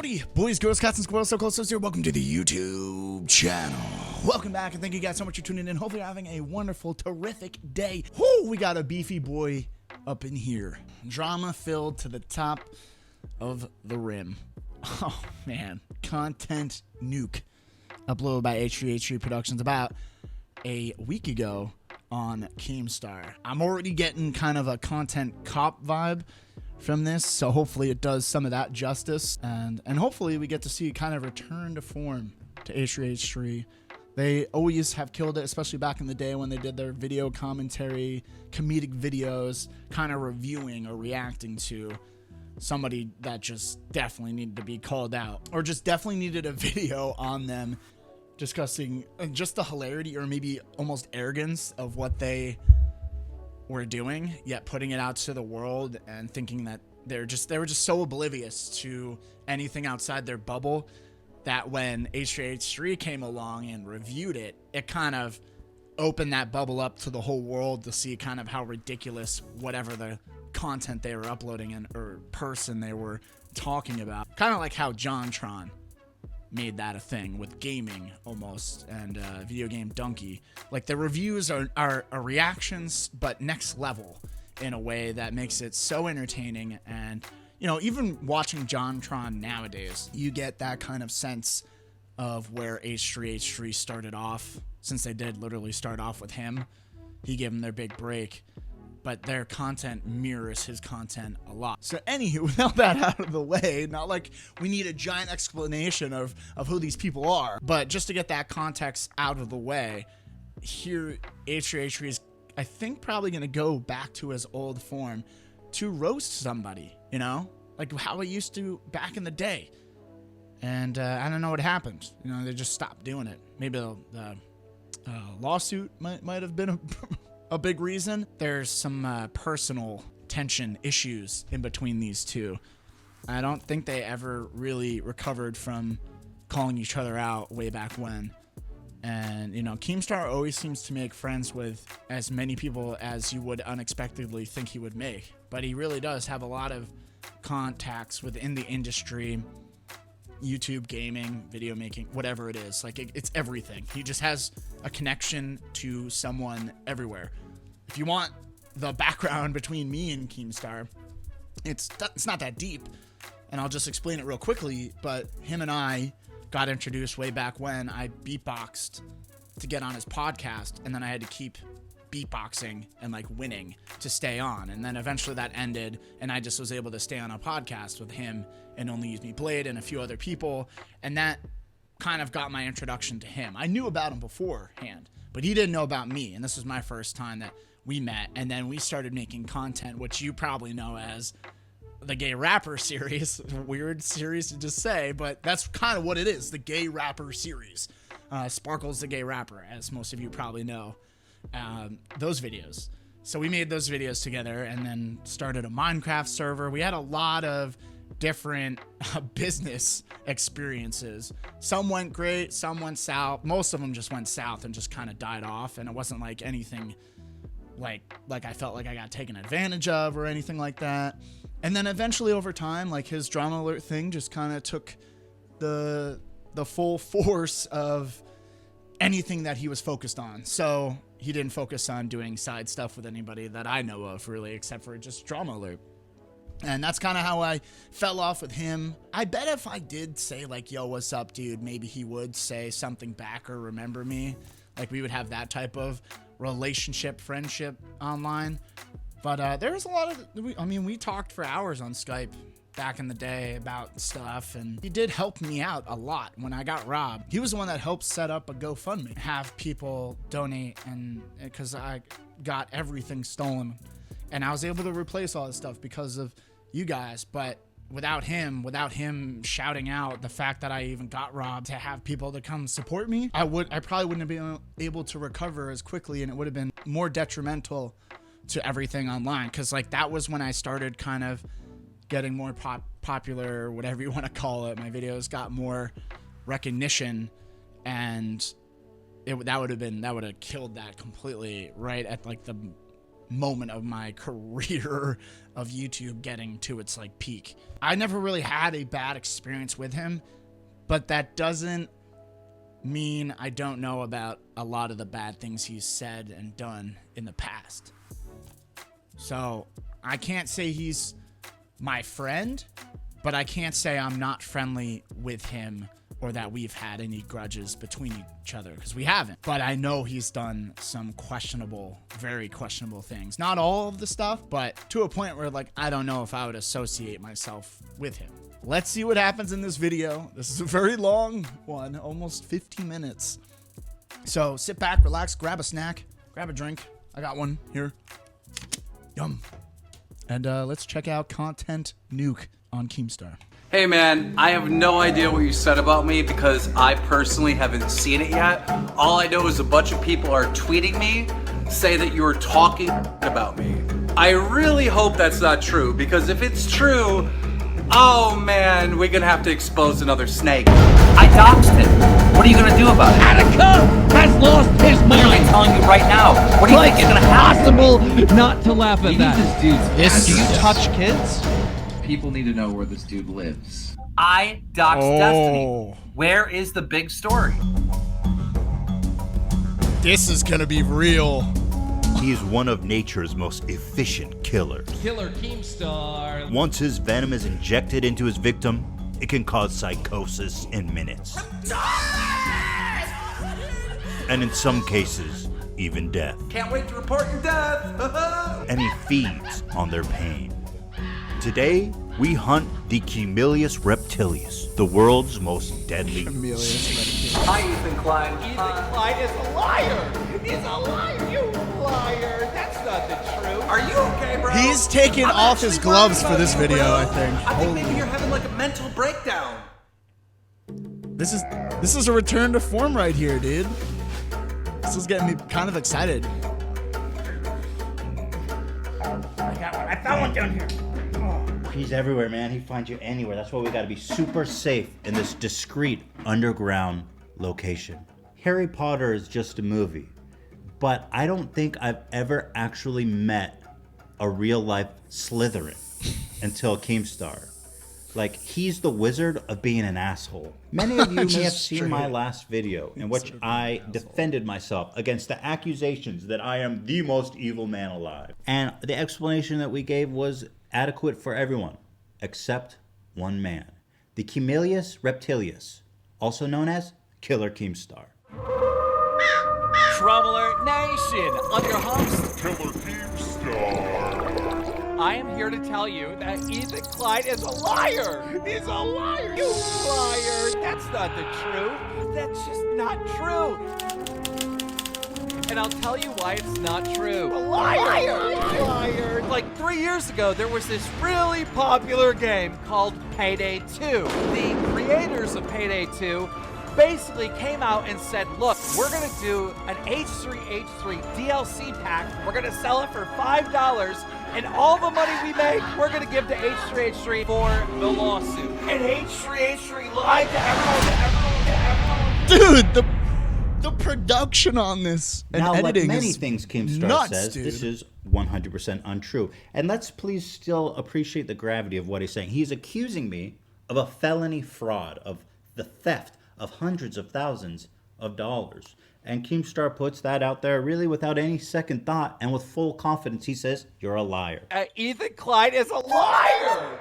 Howdy, boys, girls, cats, and squirrels, SoCloseToToast here. Welcome to the YouTube channel. Welcome back, and thank you guys so much for tuning in. Hopefully you're having a wonderful, terrific day. Whoo, we got a beefy boy up in here. Drama filled to the top of the rim. Oh, man. Content Nuke. Uploaded by h3h3productions about a week ago on Keemstar. I'm already getting kind of a content cop vibe from this, so hopefully it does some of that justice, and hopefully we get to see kind of return to form to h3h3. They always have killed it, especially back in the day when they did their video commentary, comedic videos, kind of reviewing or reacting to somebody that just definitely needed to be called out, or just definitely needed a video on them discussing just the hilarity or maybe almost arrogance of what they were doing, yet putting it out to the world and thinking that they were just so oblivious to anything outside their bubble that when h3h3 came along and reviewed it, it kind of opened that bubble up to the whole world to see kind of how ridiculous whatever the content they were uploading and or person they were talking about. Kind of like how JonTron made that a thing with gaming almost, and video game donkey. Like, the reviews are reactions, but next level in a way that makes it so entertaining. And you know, even watching JonTron nowadays, you get that kind of sense of where h3h3 started off, since they did literally start off with him. He gave them their big break, but their content mirrors his content a lot. So anywho, without that out of the way, not like we need a giant explanation of who these people are, but just to get that context out of the way, here h3h3 is, I think, probably going to go back to his old form to roast somebody, you know? Like how he used to back in the day. And I don't know what happened. You know, they just stopped doing it. Maybe the lawsuit might have been a big reason. There's some personal tension issues in between these two. I don't think they ever really recovered from calling each other out way back when. And, you know, Keemstar always seems to make friends with as many people as you would unexpectedly think he would make. But he really does have a lot of contacts within the industry, YouTube, gaming, video making, whatever it is. Like, it's everything. He just has a connection to someone everywhere. If you want the background between me and Keemstar, it's not that deep, and I'll just explain it real quickly. But him and I got introduced way back when I beatboxed to get on his podcast, and then I had to keep beatboxing and like winning to stay on, and then eventually that ended, and I just was able to stay on a podcast with him and Only Use Me Blade and a few other people, and that kind of got my introduction to him. I knew about him beforehand, but he didn't know about me, and this was my first time that we met. And then we started making content, which you probably know as the Gay Rapper series. Weird series to just say, but that's kind of what it is, the Gay Rapper series. Sparkle's the Gay Rapper, as most of you probably know. Those videos. So we made those videos together and then started a Minecraft server. We had a lot of different business experiences. Some went great, some went south. Most of them just went south and just kind of died off, and it wasn't like anything like I felt like I got taken advantage of or anything like that. And then eventually over time, like, his Dramaalert thing just kind of took the full force of anything that he was focused on. So he didn't focus on doing side stuff with anybody that I know of, really, except for just Dramaalert. And that's kind of how I fell off with him. I bet if I did say, like, yo, what's up, dude, maybe he would say something back or remember me. Like, we would have that type of relationship, friendship online. But there's a lot of, we talked for hours on Skype back in the day about stuff, and he did help me out a lot when I got robbed. He was the one that helped set up a GoFundMe, have people donate, and because I got everything stolen, and I was able to replace all this stuff because of you guys. But without him shouting out the fact that I even got robbed, to have people to come support me, I probably wouldn't have been able to recover as quickly, and it would have been more detrimental to everything online. Because, like, that was when I started kind of getting more popular, whatever you want to call it. My videos got more recognition, and that would have killed that completely right at like the moment of my career of YouTube getting to its like peak. I never really had a bad experience with him, but that doesn't mean I don't know about a lot of the bad things he's said and done in the past. So I can't say he's my friend, but I can't say I'm not friendly with him or that we've had any grudges between each other, because we haven't. But I know he's done some questionable, very questionable things. Not all of the stuff, but to a point where like I don't know if I would associate myself with him. Let's see what happens in this video. This is a very long one, almost 15 minutes. So sit back, relax, grab a snack, grab a drink. I got one here. Yum. And let's check out Content Nuke on Keemstar. Hey man, I have no idea what you said about me because I personally haven't seen it yet. All I know is a bunch of people are tweeting me, say that you were talking about me. I really hope that's not true, because if it's true, oh man, we're gonna have to expose another snake. I doxed him. What are you gonna do about it? Etica has lost his mind. I'm telling you right now. What do you think is gonna happen? Possible not to laugh at that. This dude's Do you touch kids? People need to know where this dude lives. I doxed Destiny. Where is the big story? This is gonna be real. He's one of nature's most efficient killers. Killer Keemstar. Once his venom is injected into his victim, it can cause psychosis in minutes. And in some cases, even death. Can't wait to report your death! And he feeds on their pain. Today, we hunt the Keemstar reptilius, the world's most deadly. Hi, Ethan Klein. Ethan Klein is a liar. He's a liar. You liar. That's not the truth. Are you okay, bro? He's taking I'm off his actually gloves worried for this about you, video, bro. I think. I think maybe you're having like a mental breakdown. This is a return to form right here, dude. This is getting me kind of excited. I found one down here. He's everywhere, man. He finds you anywhere. That's why we gotta be super safe in this discreet underground location. Harry Potter is just a movie, but I don't think I've ever actually met a real life Slytherin until Keemstar. Like, he's the wizard of being an asshole. Many of you may have seen my last video in which I defended myself against the accusations that I am the most evil man alive. And the explanation that we gave was adequate for everyone, except one man. The Keemstar reptilius, also known as Killer Keemstar. Dramaalert Nation, I'm your host, Killer Keemstar. I am here to tell you that Ethan Klein is a liar! He's a liar! You liar! That's not the truth! That's just not true! And I'll tell you why it's not true. A liar! Liar! Like 3 years ago, there was this really popular game called Payday 2. The creators of Payday 2 basically came out and said, look, we're gonna do an h3h3 DLC pack. We're gonna sell it for $5, and all the money we make, we're gonna give to h3h3 for the lawsuit. And h3h3 lied to everyone. Dude, the production on this and now, editing like many is things Keemstar nuts, says, dude. this is 100% untrue. And let's please still appreciate the gravity of what he's saying. He's accusing me of a felony fraud, of the theft of hundreds of thousands of dollars. And Keemstar puts that out there really without any second thought and with full confidence. He says, you're a liar. Ethan Klein is a liar!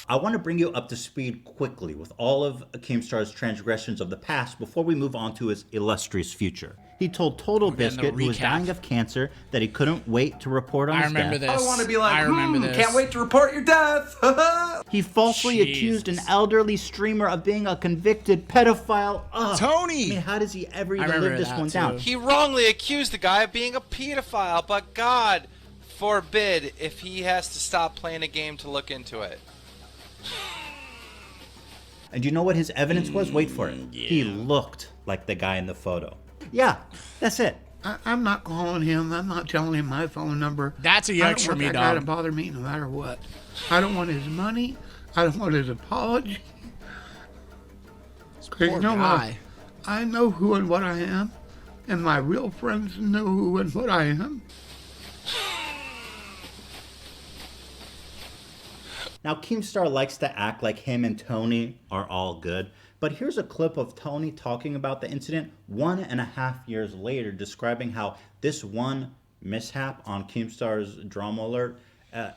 I want to bring you up to speed quickly with all of Keemstar's transgressions of the past before we move on to his illustrious future. He told Total Biscuit, who was dying of cancer, that he couldn't wait to report on his death. I want to be like, can't wait to report your death. He falsely accused an elderly streamer of being a convicted pedophile. Tony! I mean, how does he ever even live this one down? He wrongly accused the guy of being a pedophile, but God forbid if he has to stop playing a game to look into it. And do you know what his evidence was? Wait for it. Yeah. He looked like the guy in the photo. Yeah, that's it. I'm not calling him. I'm not telling him my phone number. That's a yuck for me, I don't want that guy to bother me no matter what. I don't want his money. I don't want his apology. Poor guy. I know who and what I am. and my real friends know who and what I am. Now, Keemstar likes to act like him and Tony are all good, but here's a clip of Tony talking about the incident 1.5 years later, describing how this one mishap on Keemstar's dramaalert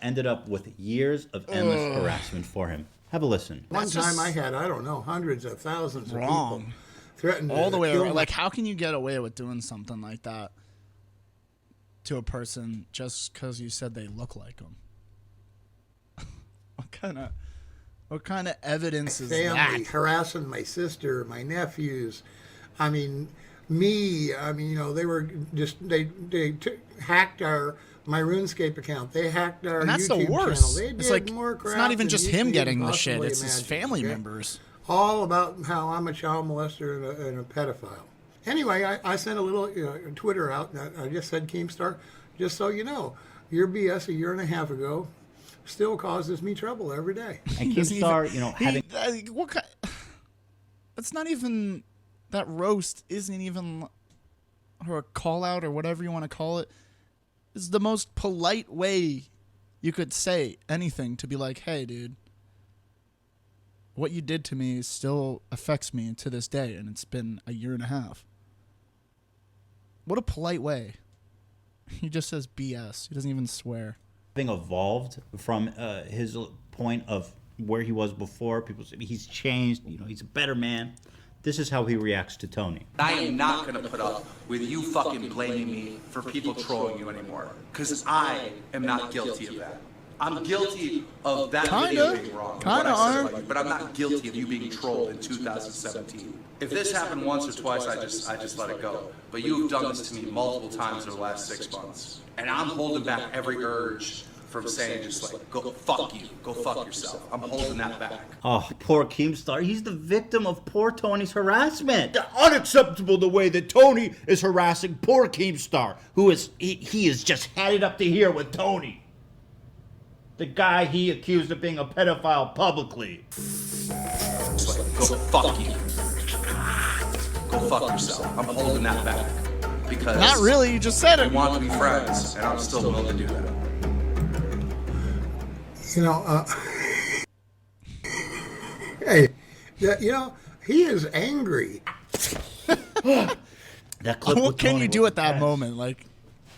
ended up with years of endless harassment for him. Have a listen. One time I had, I don't know, hundreds of thousands of people threatened all to the way kill around. me. Like, how can you get away with doing something like that to a person just because you said they look like them? What kind of evidence is Family that? harassing my sister, my nephews. I mean, me. I mean, you know, they were just they hacked my RuneScape account. They hacked our And that's YouTube the worst. channel. They did It's like, more crap. it's not even than just you him could getting even the shit. possibly It's his imagine, family okay? members. All about how I'm a child molester and a pedophile. Anyway, I sent a little Twitter out. And I just said, Keemstar, just so you know, your BS a year and a half ago still causes me trouble every day. And Keemstar, you know, having... What kind? That's not even... That roast isn't even... Or a call-out or whatever you want to call it. It's the most polite way you could say anything to be like, hey, dude, what you did to me still affects me to this day, and it's been a year and a half. What a polite way. He just says BS. He doesn't even swear. Having evolved from his point of where he was before, people say he's changed, you know, he's a better man. This is how he reacts to Tony. I am not going to put up with you fucking blaming me for people trolling you anymore. Because I am not guilty of that. I'm guilty of that video being wrong, what I said about you, but I'm not guilty of you being trolled in 2017. If this happened once or twice, I just let it go. But you've done this to me multiple times over the last 6 months. And I'm holding back every urge from saying just like, go fuck you, go fuck yourself. I'm holding that back. Oh, poor Keemstar. He's the victim of poor Tony's harassment. Unacceptable the way that Tony is harassing poor Keemstar, who is, he is just had it up to here with Tony. The guy he accused of being a pedophile publicly. Just like, go fuck you. Go fuck yourself. I'm holding that back. Because not really, you just said it. We want to be friends, and I'm still willing to do that. You know, hey, you know, he is angry. That clip what can you do at that moment? Like,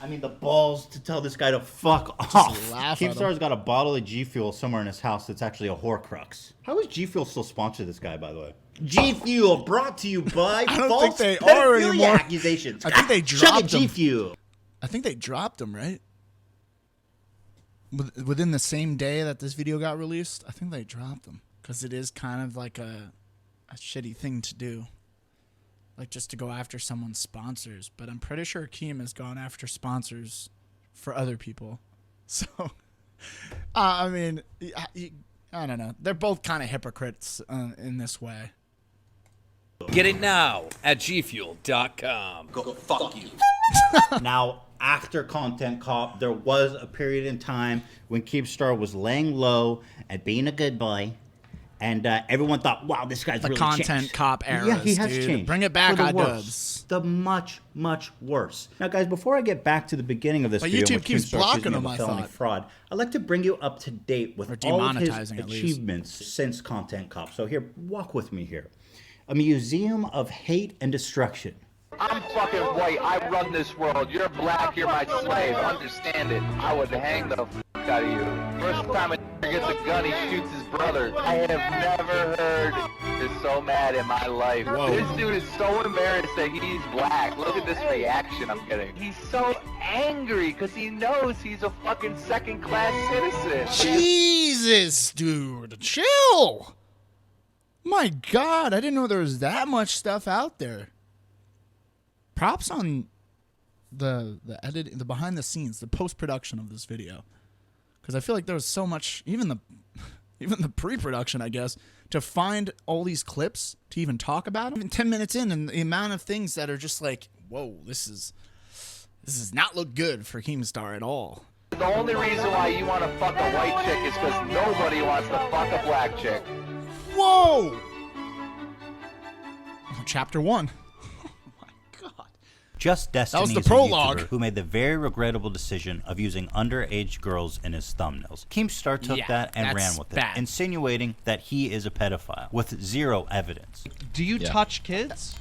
I mean, the balls to tell this guy to fuck off. Laugh at him. Keemstar's got a bottle of G Fuel somewhere in his house that's actually a Horcrux. How is G Fuel still sponsor this guy, by the way? G Fuel brought to you by I don't false think they are pedophilia anymore. accusations. I think they Chug dropped it, G them. Fuel. I think they dropped him, right? Within the same day that this video got released, I think they dropped him. Because it is kind of like a shitty thing to do. Like, just to go after someone's sponsors. But I'm pretty sure Keem has gone after sponsors for other people. So, I mean, I don't know. They're both kind of hypocrites in this way. Get it now at gfuel.com. Go fuck you. Now, after Content Cop, there was a period in time when Keemstar was laying low and being a good boy. And everyone thought, wow, this guy's really changed. The Content Cop era. Yeah, he has dude. changed. Bring it back, For the iDubbbz. worse. The much, much worse. Now, guys, before I get back to the beginning of this But video, YouTube which keeps Keemstar blocking accused me of him, a I felony thought. fraud, I'd like to bring you up to date with Or all of his demonetizing, at least. achievements since Content Cop. So here, walk with me here. A museum of hate and destruction. I'm fucking white. I run this world. You're black. You're my slave. Understand it. I would hang the fuck out of you. First time a gets a gun, he shoots his brother. I have never heard this so mad in my life. Whoa. This dude is so embarrassed that he's black. Look at this reaction I'm getting. He's so angry because he knows he's a fucking second-class citizen. Jesus, dude. Chill. My God, I didn't know there was that much stuff out there. Props on the edit, the behind the scenes, the post-production of this video. Because I feel like there was so much, even the pre-production, I guess, to find all these clips to even talk about them. Even 10 minutes in, and the amount of things that are just like, whoa, this does not look good for Keemstar at all. The only reason why you want to fuck a white chick is because nobody wants to fuck a black chick. Whoa! Chapter 1. Oh my God. Just Destiny was the is a prologue. YouTuber who made the very regrettable decision of using underage girls in his thumbnails. Keemstar took that and ran with it, insinuating that he is a pedophile with zero evidence. Do you touch kids?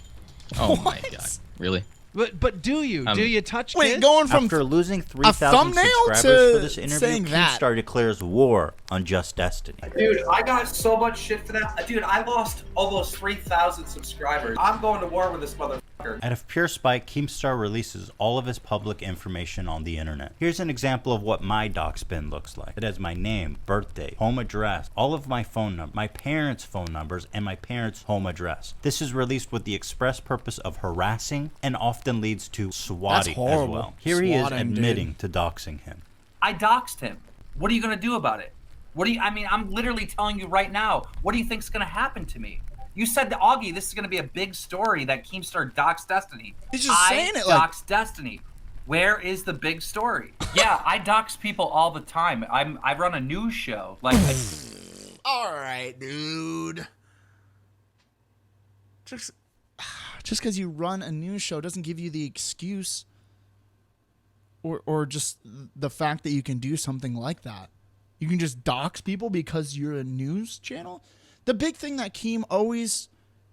Oh my god. Really? But do you? Do you touch kids? Wait, going from after losing 3,000 subscribers for this interview, that. Keemstar declares war on Just Destiny. Dude, I got so much shit for that. Dude, I lost almost 3,000 subscribers. I'm going to war with this motherfucker. Out of pure spite, Keemstar releases all of his public information on the internet. Here's an example of what my dox bin looks like. It has my name, birthday, home address, all of my phone numbers, my parents' phone numbers, and my parents' home address. This is released with the express purpose of harassing and often leads to swatting as well. Here he is admitting to doxing him. I doxed him. What are you going to do about it? I mean, I'm literally telling you right now, what do you think's going to happen to me? You said to Augie, this is going to be a big story that Keemstar doxed Destiny. He's just saying it like... doxed Destiny. Where is the big story? Yeah, I dox people all the time. I run a news show. Like, all right, dude. Just because you run a news show doesn't give you the excuse or just the fact that you can do something like that. You can just dox people because you're a news channel. The big thing that Keem always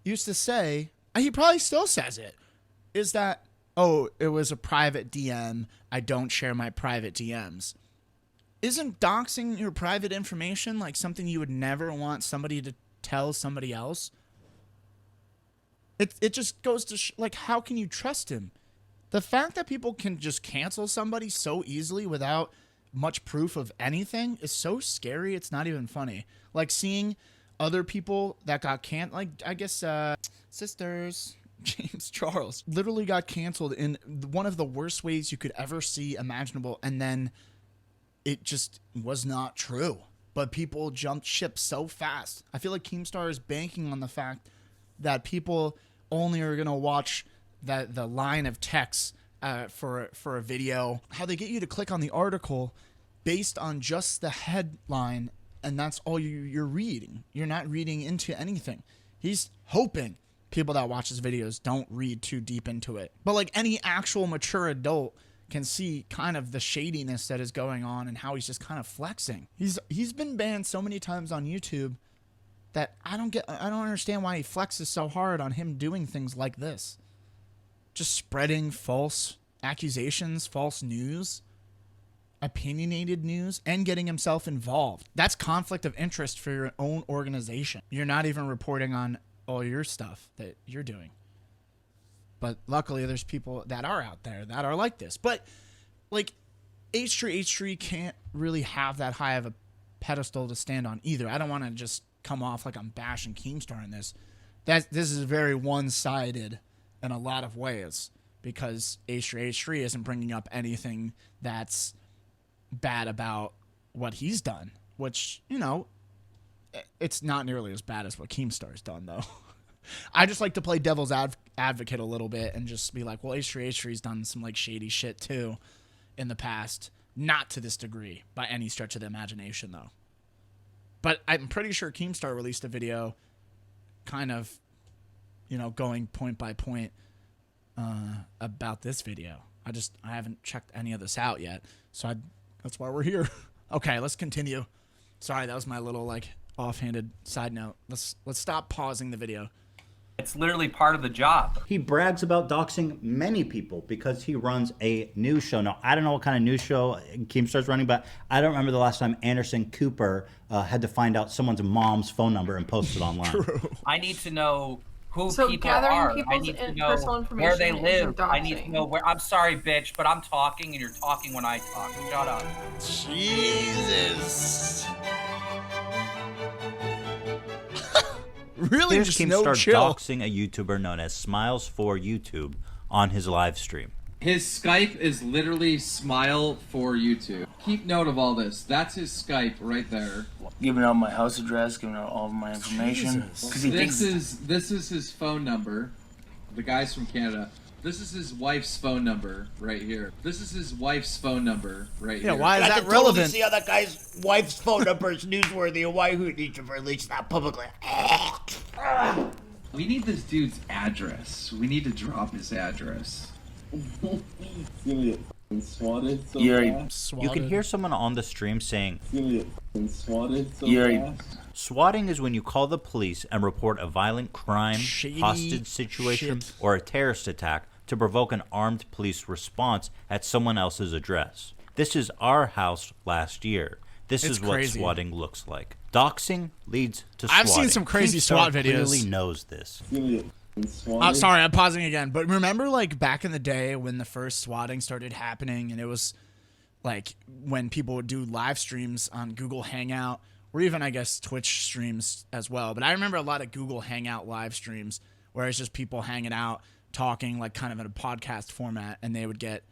used to say, and he probably still says it, is that, oh, it was a private DM. I don't share my private DMs. Isn't doxing your private information like something you would never want somebody to tell somebody else? It just goes to, like, how can you trust him? The fact that people can just cancel somebody so easily without much proof of anything is so scary, it's not even funny. Like, seeing other people that got like, I guess, Sisters, James Charles, literally got canceled in one of the worst ways you could ever see imaginable, and then it just was not true. But people jumped ship so fast. I feel like Keemstar is banking on the fact that people only are going to watch the line of text for a video, how they get you to click on the article based on just the headline, and that's all you're reading. You're not reading into anything. He's hoping people that watch his videos don't read too deep into it. But like any actual mature adult can see kind of the shadiness that is going on and how he's just kind of flexing. He's been banned so many times on YouTube that I don't understand why he flexes so hard on him doing things like this. Just spreading false accusations, false news, opinionated news, and getting himself involved. That's conflict of interest for your own organization. You're not even reporting on all your stuff that you're doing. But luckily there's people that are out there that are like this. But like h3h3 can't really have that high of a pedestal to stand on either. I don't want to just come off like I'm bashing Keemstar in this. This is very one-sided in a lot of ways, because h3h3 isn't bringing up anything that's bad about what he's done, which, you know, it's not nearly as bad as what Keemstar's done, though. I just like to play devil's advocate a little bit and just be like, well, h3h3's done some like shady shit too in the past. Not to this degree by any stretch of the imagination, though. But I'm pretty sure Keemstar released a video kind of, you know, going point by point about this video. I haven't checked any of this out yet, so that's why we're here. Okay, let's continue. Sorry, that was my little like offhanded side note. Let's stop pausing the video. It's literally part of the job. He brags about doxing many people because he runs a news show. Now, I don't know what kind of news show Keemstar's running, but I don't remember the last time Anderson Cooper had to find out someone's mom's phone number and post it online. True. I need to know who so people are. I need to know where they live. I need to know where. I'm sorry, bitch, but I'm talking and you're talking when I talk. Shut up. Jesus. Really, here's just Keemstar no chill. doxing a YouTuber known as Smiles for YouTube on his live stream. His Skype is literally Smile for YouTube. Keep note of all this. That's his Skype right there. Giving out my house address, giving out all of my information. This is his phone number. The guy's from Canada. This is his wife's phone number right here. This is his wife's phone number right here. Yeah, why is that relevant? See how that guy's wife's phone number is newsworthy and why he needs to release that publicly. We need this dude's address. We need to drop his address. Swatted so fast. You can hear someone on the stream saying, Swatted so fast. swatting is when you call the police and report a violent crime, Shady hostage situation, shit. or a terrorist attack to provoke an armed police response at someone else's address. This is our house last year. This It's is what crazy. swatting looks like. Doxing leads to swatting. I've seen some crazy Keemstar SWAT videos. clearly knows this. Sorry, I'm pausing again. But remember, like, back in the day when the first swatting started happening, and it was, like, when people would do live streams on Google Hangout, or even, I guess, Twitch streams as well. But I remember a lot of Google Hangout live streams where it's just people hanging out, talking, like, kind of in a podcast format, and they would get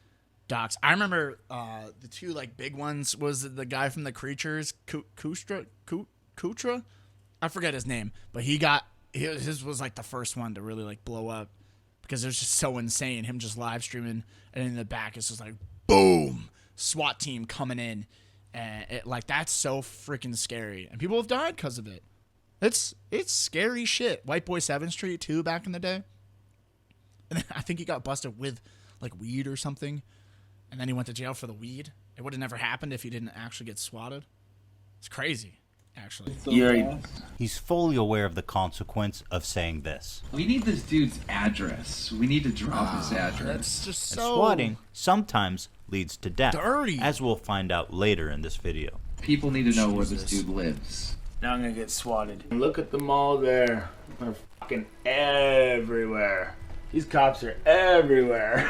doxed. I remember the two, like, big ones was the guy from the Creatures, Kutra? I forget his name, but his was like the first one to really like blow up because it was just so insane. Him just live streaming, and in the back it's just like boom, SWAT team coming in, and like that's so freaking scary. And people have died because of it. It's scary shit. White Boy 7th Street too back in the day, and then I think he got busted with like weed or something, and then he went to jail for the weed. It would have never happened if he didn't actually get swatted. It's crazy. Actually, he's fully aware of the consequence of saying this. We need this dude's address. We need to drop his address. That's just And so swatting sometimes leads to death, dirty, as we'll find out later in this video. People need to know where this dude lives. Now I'm gonna get swatted. Look at them all there. They're fucking everywhere. These cops are everywhere.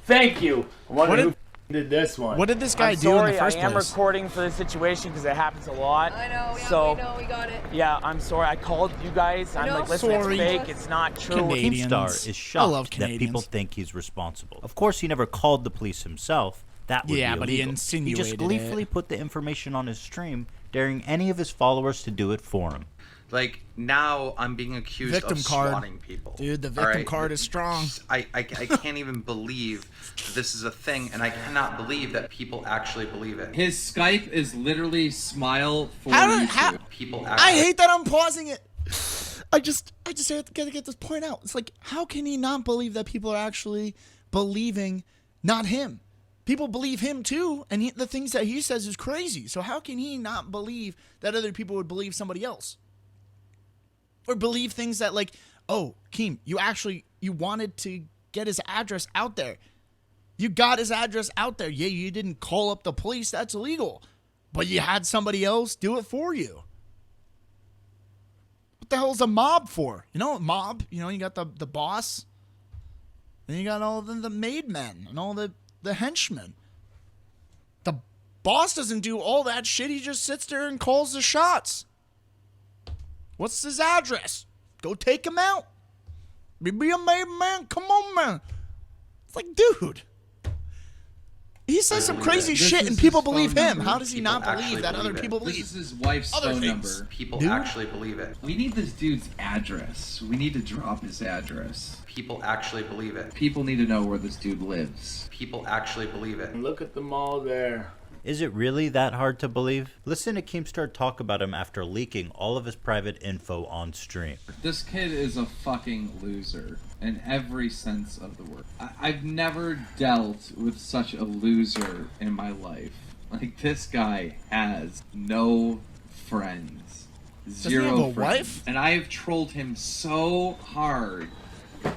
Thank you. I wonder who did this one. What did this guy do in the first I am place? recording for this situation because it happens a lot. I know, yeah, so, we know, we got it. Yeah, I'm sorry. I called you guys. I'm like, listen, Sorry. it's fake. It's not true. Keemstar is shocked that people think he's responsible. Of course, he never called the police himself. That would be but he illegal. insinuated He just gleefully put the information on his stream, daring any of his followers to do it for him. Like, now I'm being accused Victim of card. swatting people. Dude, the all victim right? card is strong. I can't even believe that this is a thing, and I cannot believe that people actually believe it. His Skype is literally smile for YouTube. People I hate that I'm pausing it. I just have to get this point out. It's like, how can he not believe that people are actually believing not him? People believe him too, and the things that he says is crazy. So how can he not believe that other people would believe somebody else? Or believe things that, like, oh, Keem, you wanted to get his address out there. You got his address out there. Yeah, you didn't call up the police. That's illegal. But you had somebody else do it for you. What the hell is a mob for? You know, mob, you got the boss. Then you got all the maid men and all the henchmen. The boss doesn't do all that shit. He just sits there and calls the shots. What's his address? Go take him out. Be a maid man. Come on, man. It's like, dude. He says some crazy shit and people believe him. How does he not believe that other people believe? This is his wife's other phone things? number. People actually believe it. We need this dude's address. We need to drop his address. People actually believe it. People need to know where this dude lives. People actually believe it. Look at them all there. Is it really that hard to believe? Listen to Keemstar talk about him after leaking all of his private info on stream. This kid is a fucking loser in every sense of the word. I've never dealt with such a loser in my life. Like, this guy has no friends. Zero Doesn't he have a friends. wife? And I have trolled him so hard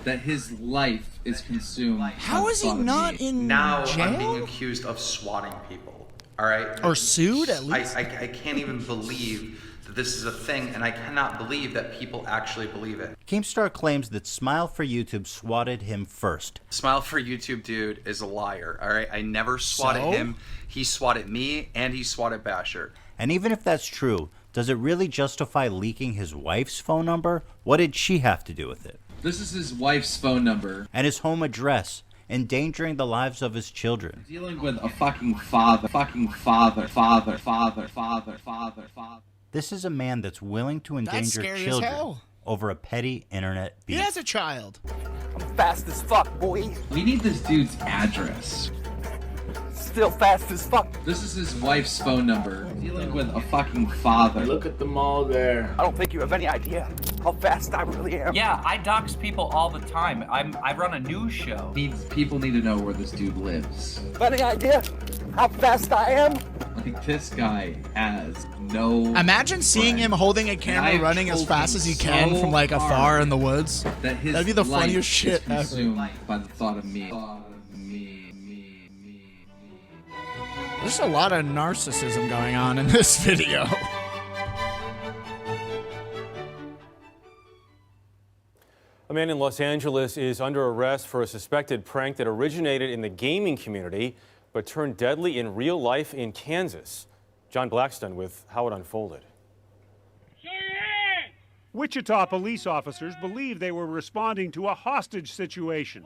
that his life is consumed. How is he not in Now jail? I'm being accused of swatting people. All right? Or sued, at least? I can't even believe that this is a thing, and I cannot believe that people actually believe it. Keemstar claims that Smile for YouTube swatted him first. Smile for YouTube dude is a liar, all right? I never swatted So? him. He swatted me, and he swatted Basher. And even if that's true, does it really justify leaking his wife's phone number? What did she have to do with it? This is his wife's phone number. And his home address, endangering the lives of his children. Dealing with a fucking father. This is a man that's willing to endanger scary as children hell. over a petty internet He beef. has a child. I'm fast as fuck, boy. We need this dude's address. Still fast as fuck. This is his wife's phone number. Dealing with a fucking father. Look at them all there. I don't think you have any idea how fast I really am. Yeah, I dox people all the time. I run a news show. People need to know where this dude lives. Any idea how fast I am? Like, this guy has no... Imagine seeing him holding a camera running as fast as he can from like afar in the woods. That'd be the funniest shit ever. By the thought of me. There's a lot of narcissism going on in this video. A man in Los Angeles is under arrest for a suspected prank that originated in the gaming community but turned deadly in real life in Kansas. John Blackstone with how it unfolded. Wichita police officers believe they were responding to a hostage situation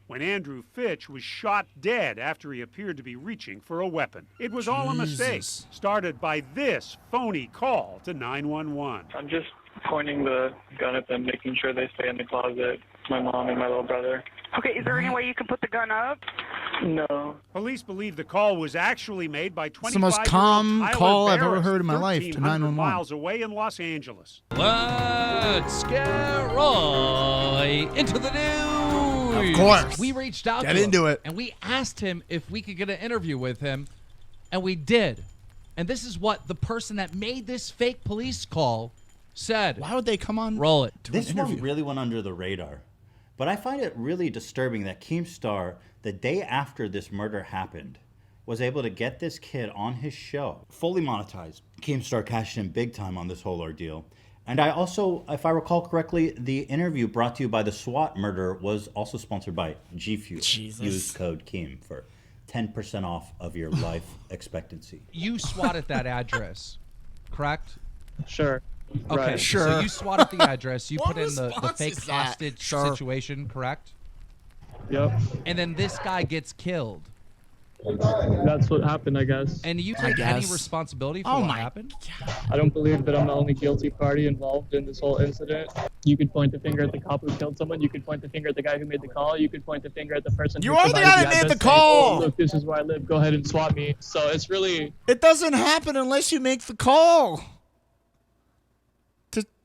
when Andrew Fitch was shot dead after he appeared to be reaching for a weapon. It was all a mistake, started by this phony call to 911. I'm just pointing the gun at them, making sure they stay in the closet. My mom and my little brother. Okay, is there any way you can put the gun up? No. Police believe the call was actually made by 25-year-old It's the most calm Tyler call I've Barris, ever heard in my life to 911. miles away in Los Angeles. Let's get right into the news. Of course. We reached out Get to into him, it. and we asked him if we could get an interview with him, and we did. And this is what the person that made this fake police call said. Why would they come on? Roll it. This one really went under the radar. But I find it really disturbing that Keemstar, the day after this murder happened, was able to get this kid on his show, fully monetized. Keemstar cashed in big time on this whole ordeal. And I also, if I recall correctly, the interview brought to you by the SWAT murder was also sponsored by G Fuel. Jesus. Use code KEEM for 10% off of your life expectancy. You swatted that address, correct? Sure. Okay, Right. Sure. so you swatted the address, you What put in the response fake is that? hostage Sure. situation, correct? Yep. And then this guy gets killed. That's what happened, I guess. And you I take any guess. responsibility for Oh what my happened? I don't believe that I'm the only guilty party involved in this whole incident. You could point the finger at the cop who killed someone. You could point the finger at the guy who made the call. You could point the finger at the person You who are the provided guy that made address the saying, call! "Oh, look, this is where I live. Go ahead and swat me." So it's really... It doesn't happen unless you make the call.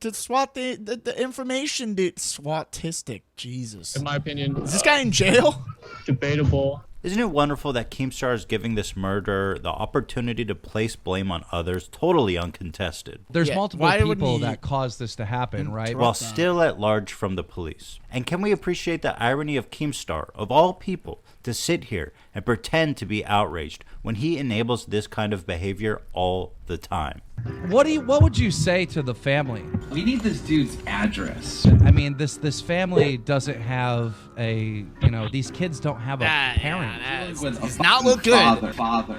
To swat the information, dude. Swatistic. Jesus. In my opinion, Is this guy in jail? debatable. Isn't it wonderful that Keemstar is giving this murder the opportunity to place blame on others, totally uncontested? There's Yeah, multiple why wouldn't people he that caused this to happen, right? While still at large from the police. And can we appreciate the irony of Keemstar, of all people, to sit here and pretend to be outraged when he enables this kind of behavior all the time? What would you say to the family? We need this dude's address. I mean, this family doesn't have a, these kids don't have a parent. Does not look good. Father.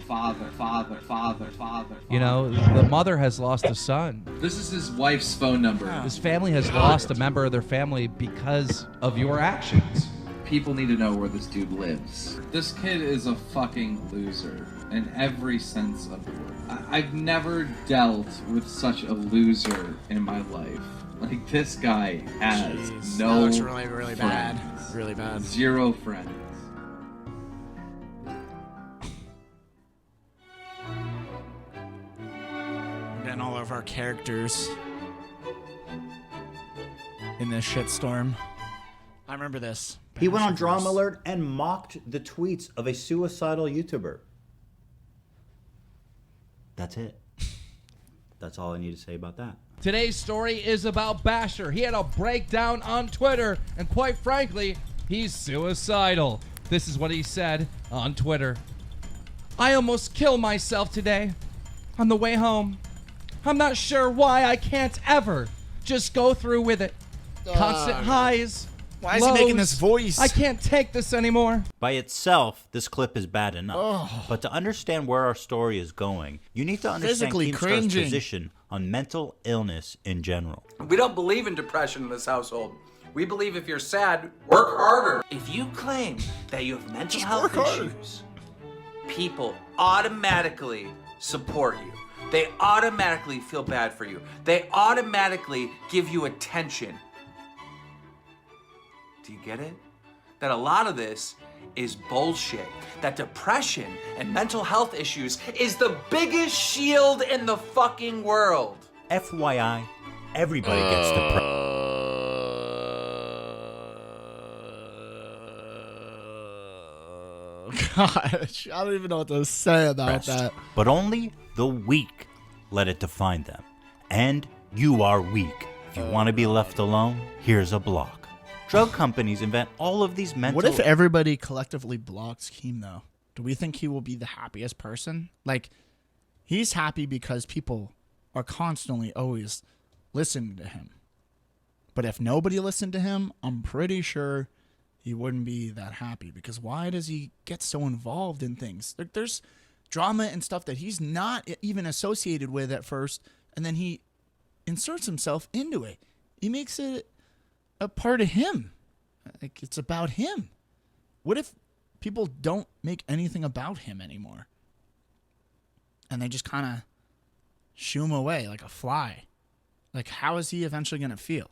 The mother has lost a son. This is his wife's phone number. This family has lost a member of their family because of your actions. People need to know where this dude lives. This kid is a fucking loser in every sense of the word. I've never dealt with such a loser in my life. Like, this guy has no That looks really, really bad. friends. Really bad. 0 friends. We're getting all of our characters in this shitstorm. I remember this. He went on Dramaalert and mocked the tweets of a suicidal YouTuber. That's it. That's all I need to say about that. Today's story is about Basher. He had a breakdown on Twitter, and quite frankly, he's suicidal. This is what he said on Twitter. I almost killed myself today on the way home. I'm not sure why I can't ever just go through with it. Constant highs. Why is he making lows. this voice? I can't take this anymore. By itself, this clip is bad enough. But to understand where our story is going, you need to understand Physically Keemstar's cringing. position on mental illness in general. We don't believe in depression in this household. We believe if you're sad, work harder. If you claim that you have mental health issues, people automatically support you. They automatically feel bad for you. They automatically give you attention. Do you get it? That a lot of this is bullshit. That depression and mental health issues is the biggest shield in the fucking world. FYI, Everybody gets depressed. Gosh, I don't even know what to say about that. But only the weak let it define them. And you are weak. If you want to be left alone, here's a block. Drug companies invent all of these mental... What if everybody collectively blocks Keem, though? Do we think he will be the happiest person? Like, he's happy because people are constantly always listening to him. But if nobody listened to him, I'm pretty sure he wouldn't be that happy. Because why does he get so involved in things? There's drama and stuff that he's not even associated with at first, and then he inserts himself into it. He makes it a part of him. Like, it's about him. What if people don't make anything about him anymore? And they just kind of shoo him away like a fly. Like, how is he eventually going to feel?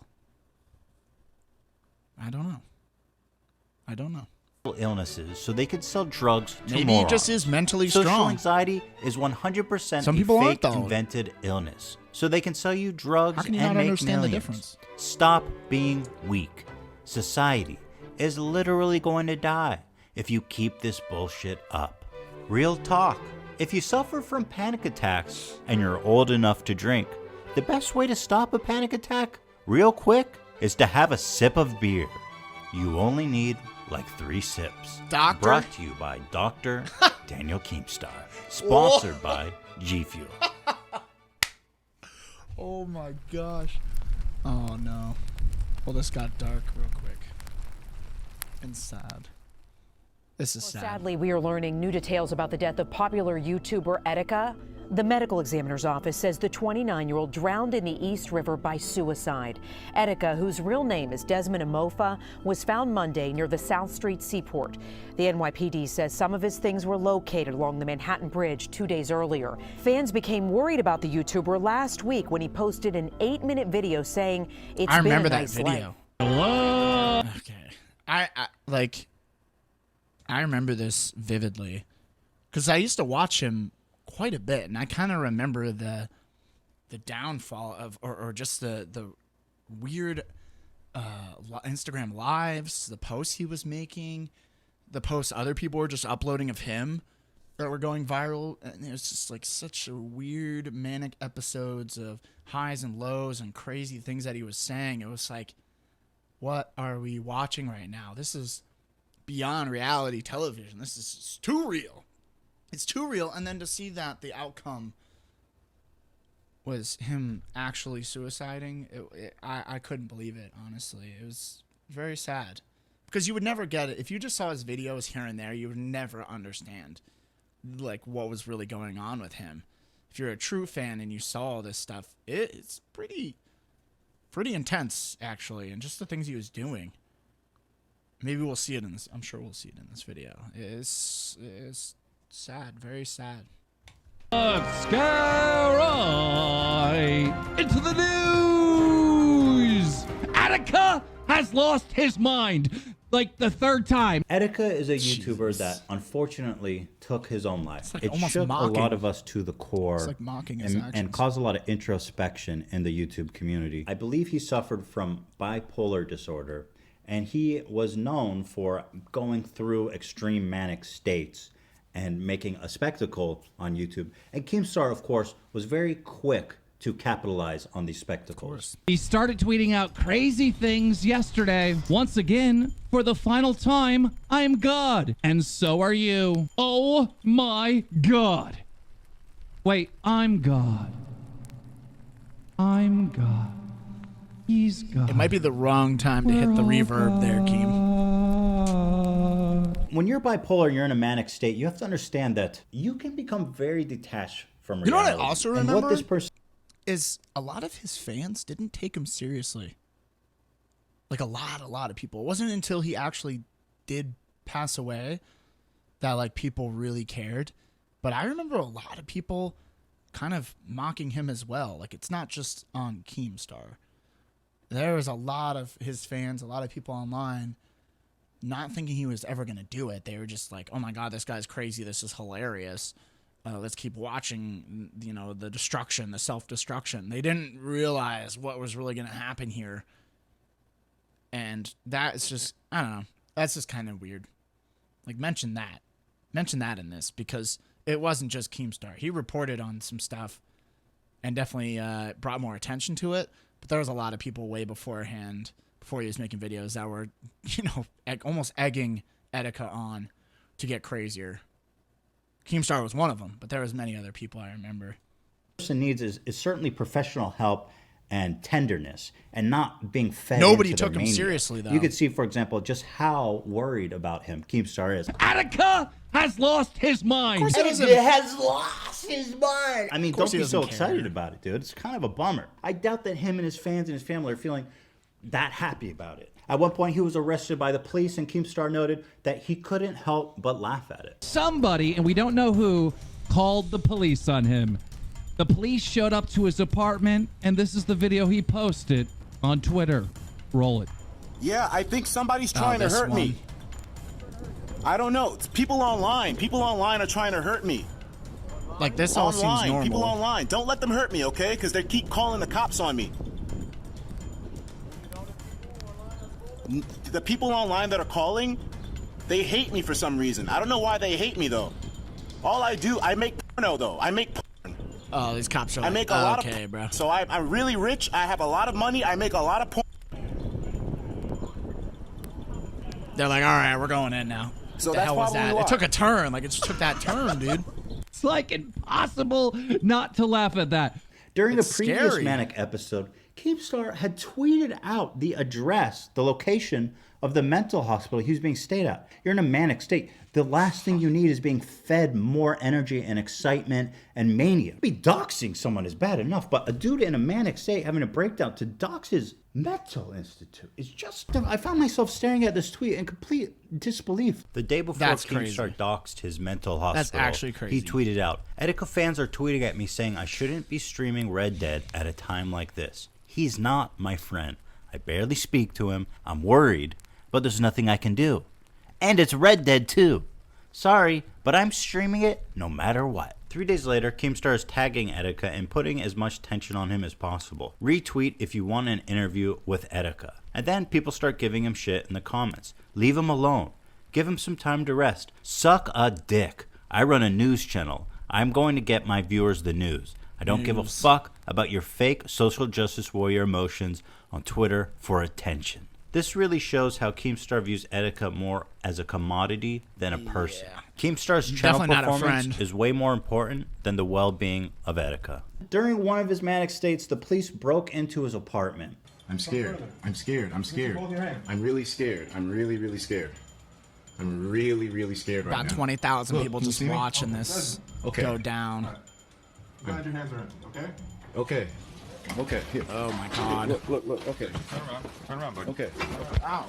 I don't know. Illnesses, so they could sell drugs to Maybe morons. he just is mentally Social strong. anxiety is 100% Some a people aren't, fake though. invented illness. So they can sell you drugs How can you and not make understand the millions. difference? Stop being weak. Society is literally going to die if you keep this bullshit up. Real talk. If you suffer from panic attacks and you're old enough to drink, the best way to stop a panic attack real quick is to have a sip of beer. You only need like 3 sips. Doctor? Brought to you by Dr. Daniel Keemstar. Sponsored by G Fuel. Oh my gosh. Oh no. Well, this got dark real quick. And sad. This is sad. Sadly, we are learning new details about the death of popular YouTuber Etica. The medical examiner's office says the 29-year-old drowned in the East River by suicide. Etica, whose real name is Desmond Amofa, was found Monday near the South Street Seaport. The NYPD says some of his things were located along the Manhattan Bridge 2 days earlier. Fans became worried about the YouTuber last week when he posted an 8-minute video saying it's I been remember a that nice video. life. Okay. I remember this vividly because I used to watch him quite a bit, and I kind of remember the downfall of, or just the weird Instagram lives, the posts he was making, the posts other people were just uploading of him that were going viral, and it was just like such a weird manic episodes of highs and lows and crazy things that he was saying. It was like, what are we watching right now? This is beyond reality television. This is too real. It's too real. And then to see that the outcome was him actually suiciding, I couldn't believe it, honestly. It was very sad. Because you would never get it. If you just saw his videos here and there, you would never understand like what was really going on with him. If you're a true fan and you saw all this stuff, it's pretty intense, actually. And just the things he was doing. Maybe we'll see it in this. I'm sure we'll see it in this video. It's sad, very sad. Let's go right into the news. Etica has lost his mind like the 3rd time. Etica is a YouTuber that unfortunately took his own life. like It almost shook mocking. a lot of us to the core. It's like mocking his and actions. caused a lot of introspection in the YouTube community. I believe he suffered from bipolar disorder, and he was known for going through extreme manic states and making a spectacle on YouTube. And Keemstar, of course, was very quick to capitalize on these spectacles. He started tweeting out crazy things yesterday. Once again, for the final time, I'm God. And so are you. Oh my God. Wait, I'm God. I'm God. He's God. It might be the wrong time to hit the reverb there, Keem. When you're bipolar, you're in a manic state, you have to understand that you can become very detached from reality. You know what I also And remember? what this person is a lot of his fans didn't take him seriously. Like a lot of people. It wasn't until he actually did pass away that like people really cared. But I remember a lot of people kind of mocking him as well. Like it's not just on Keemstar. There was a lot of his fans, a lot of people online not thinking he was ever going to do it. They were just like, oh my God, this guy's crazy. This is hilarious. let's keep watching, you know, the destruction, the self-destruction. They didn't realize what was really going to happen here. And that is just, I don't know, that's just kind of weird. Like, mention that in this, because it wasn't just Keemstar. He reported on some stuff and definitely brought more attention to it. But there was a lot of people way beforehand, before he was making videos, that were, you know, almost egging Etica on to get crazier. Keemstar was one of them, but there was many other people I remember. Person needs is certainly professional help and tenderness, and not being fed. Nobody into took their him mania. seriously, though. You could see, for example, just how worried about him Keemstar is. Etica has lost his mind. Of course he has lost his mind. I mean, Of course don't he be so doesn't excited care. about it, dude. It's kind of a bummer. I doubt that him and his fans and his family are feeling that happy about it. At one point, he was arrested by the police, and Keemstar noted that he couldn't help but laugh at it. Somebody, and we don't know who, called the police on him. The police showed up to his apartment, and this is the video he posted on Twitter. Roll it. Yeah, I think somebody's trying to hurt me. I don't know. It's people online. People online are trying to hurt me. Like, this all seems normal. People online. Don't let them hurt me, okay? Because they keep calling the cops on me. The people online that are calling, they hate me for some reason. I don't know why they hate me, though. All I do, I make porno, though. I make porn. Oh, these cops are I like, make a lot okay, of bro. So I'm really rich. I have a lot of money. I make a lot of porn. They're like, all right, we're going in now. So What the that's hell was probably that? why. It took a turn. Like, it just took that turn, dude. It's like impossible not to laugh at that. During It's a previous scary. Manic episode, Keemstar had tweeted out the address, the location of the mental hospital he was being stayed at. You're in a manic state. The last thing you need is being fed more energy and excitement and mania. Doxing someone is bad enough, but a dude in a manic state having a breakdown to dox his mental institute is just... I found myself staring at this tweet in complete disbelief. The day before That's crazy. Keemstar doxed his mental hospital, That's actually crazy. he tweeted out, Etica fans are tweeting at me saying I shouldn't be streaming Red Dead at a time like this. He's not my friend. I barely speak to him. I'm worried, but there's nothing I can do. And it's Red Dead too. Sorry, but I'm streaming it no matter what. 3 days later, Keemstar is tagging Etica and putting as much tension on him as possible. Retweet if you want an interview with Etica. And then people start giving him shit in the comments. Leave him alone. Give him some time to rest. Suck a dick. I run a news channel. I'm going to get my viewers the news. I don't give a fuck about your fake social justice warrior emotions on Twitter for attention. This really shows how Keemstar views Etica more as a commodity than a person. Keemstar's channel Definitely not a performance friend. is way more important than the well-being of Etica. During one of his manic states, the police broke into his apartment. I'm scared. I'm scared. I'm scared. I'm really scared. I'm really, really scared. I'm really, really scared right About now. 20,000 Look, people can you just see me? watching this go down. Glad your hands are empty, okay? Okay. Okay. Here. Oh my god. Look. Okay. Turn around, buddy. Okay. Ow.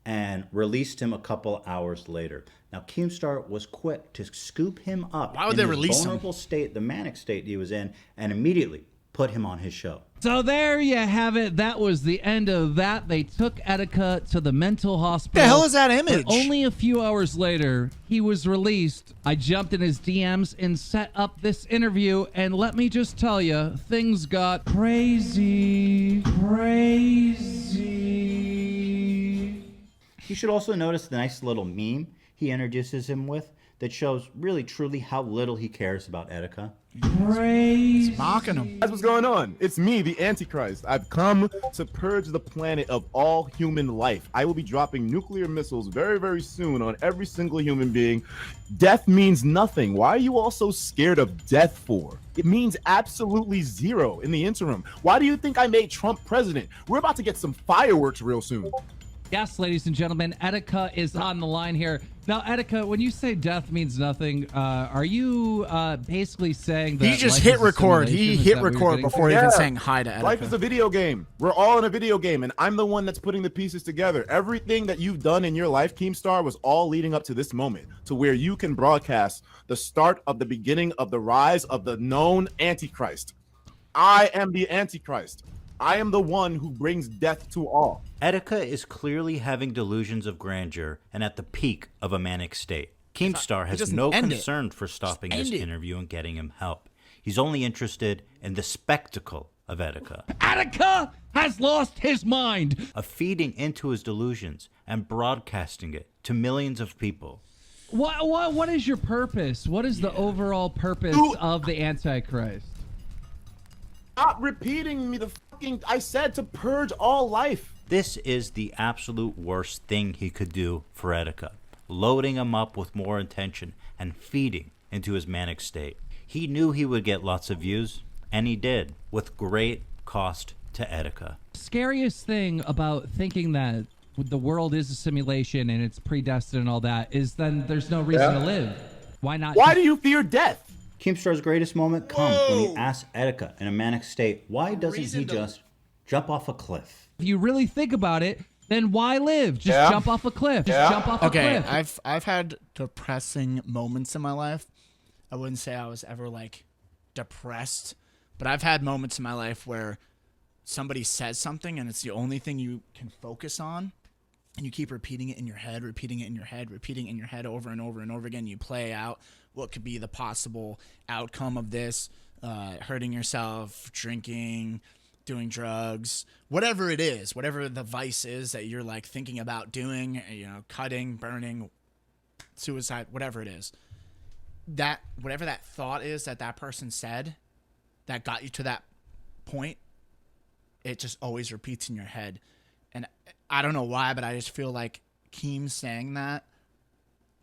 And released him a couple hours later. Now, Keemstar was quick to scoop him up Why would in they his release him? vulnerable state, the manic state he was in, and immediately put him on his show. So there you have it. That was the end of that. They took Etica to the mental hospital. The hell is that image? But only a few hours later, he was released. I jumped in his DMs and set up this interview, and let me just tell you, things got crazy. You should also notice the nice little meme he introduces him with that shows really truly how little he cares about Etica. He's mocking him. That's what's going on. It's me, the Antichrist. I've come to purge the planet of all human life. I will be dropping nuclear missiles very, very soon on every single human being. Death means nothing. Why are you all so scared of death for? It means absolutely zero in the interim. Why do you think I made Trump president? We're about to get some fireworks real soon. Yes, ladies and gentlemen, Etica is on the line here. Now, Etica, when you say death means nothing, are you basically saying that He just life hit is a record. simulation? He Is hit that what you're record getting before to? even saying hi to Etica. Life is a video game. We're all in a video game, and I'm the one that's putting the pieces together. Everything that you've done in your life, Keemstar, was all leading up to this moment, to where you can broadcast the start of the beginning of the rise of the known Antichrist. I am the Antichrist. I am the one who brings death to all. Etica is clearly having delusions of grandeur and at the peak of a manic state. Keemstar has doesn't no end it. concern for stopping this end it. interview and getting him help. He's only interested in the spectacle of Etica. Etica has lost his mind. Of feeding into his delusions and broadcasting it to millions of people. What is your purpose? What is the overall purpose of the Antichrist? Stop repeating me I said to purge all life. This is the absolute worst thing he could do for Etica. Loading him up with more attention and feeding into his manic state. He knew he would get lots of views, and he did, with great cost to Etica. Scariest thing about thinking that the world is a simulation and it's predestined and all that is then there's no reason to live. Why not? Why do you fear death? Keemstar's greatest moment comes when he asks Etica in a manic state, why doesn't he just jump off a cliff? If you really think about it, then why live? Just jump off a cliff. Just jump off a cliff. Okay, I've had depressing moments in my life. I wouldn't say I was ever like depressed, but I've had moments in my life where somebody says something and it's the only thing you can focus on, and you keep repeating it in your head, repeating it in your head, repeating it in your head over and over and over again. You play out what could be the possible outcome of this, hurting yourself, drinking, doing drugs, whatever it is, whatever the vice is that you're like thinking about doing, you know, cutting, burning, suicide, whatever it is. That whatever that thought is that person said that got you to that point, it just always repeats in your head. And I don't know why, but I just feel like Keem saying that,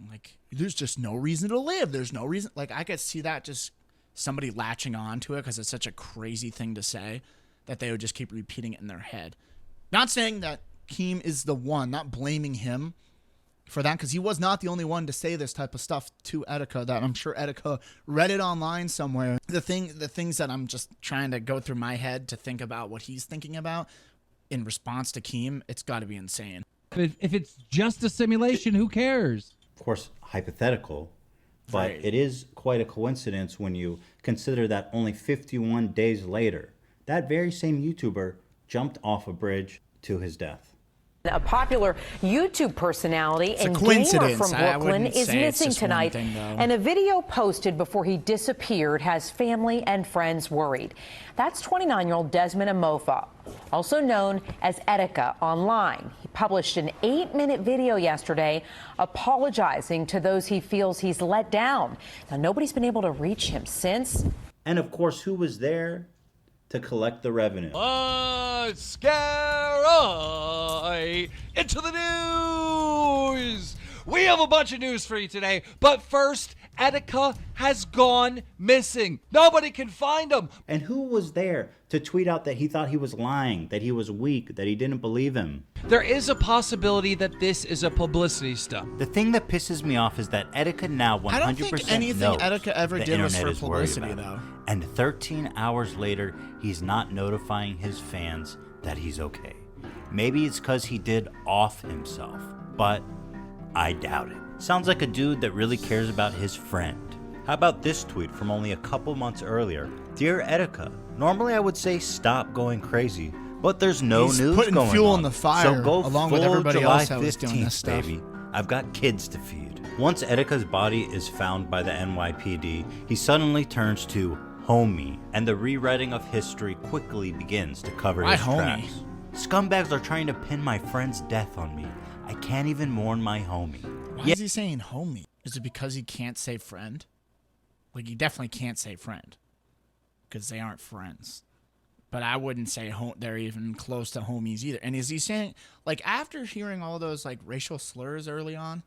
like, there's just no reason to live. There's no reason. Like, I could see that just somebody latching on to it because it's such a crazy thing to say that they would just keep repeating it in their head. Not saying that Keem is the one, not blaming him for that, because he was not the only one to say this type of stuff to Etica, that I'm sure Etica read it online somewhere. The things that I'm just trying to go through my head to think about what he's thinking about in response to Keem, it's got to be insane. If it's just a simulation, who cares? Of course, hypothetical, but it is quite a coincidence when you consider that only 51 days later, that very same YouTuber jumped off a bridge to his death. A popular YouTube personality and gamer from Brooklyn is missing tonight, and a video posted before he disappeared has family and friends worried. That's 29-year-old Desmond Amofa, also known as Etica online. He published an 8-minute video yesterday apologizing to those he feels he's let down. Now, nobody's been able to reach him since. And of course, who was there to collect the revenue? Scare into the news. We have a bunch of news for you today, but first, Etica has gone missing. Nobody can find him. And who was there to tweet out that he thought he was lying, that he was weak, that he didn't believe him? There is a possibility that this is a publicity stunt. The thing that pisses me off is that Etica now 100% I don't think anything knows Etica ever the did was internet for is worried publicity, about though. him. And 13 hours later, he's not notifying his fans that he's okay. Maybe it's because he did off himself, but I doubt it. Sounds like a dude that really cares about his friend. How about this tweet from only a couple months earlier? Dear Etica, normally I would say stop going crazy, but there's no He's news putting going fuel on. in the fire, so go along with full everybody July else that was doing 15th, this stuff. baby. I've got kids to feed. Once Etica's body is found by the NYPD, he suddenly turns to homie, and the rewriting of history quickly begins to cover Why his homie? tracks. Scumbags are trying to pin my friend's death on me. I can't even mourn my homie. Why is he saying homie? Is it because he can't say friend? Like, he definitely can't say friend because they aren't friends. But I wouldn't say they're even close to homies either. And is he saying, like, after hearing all those, like, racial slurs early on,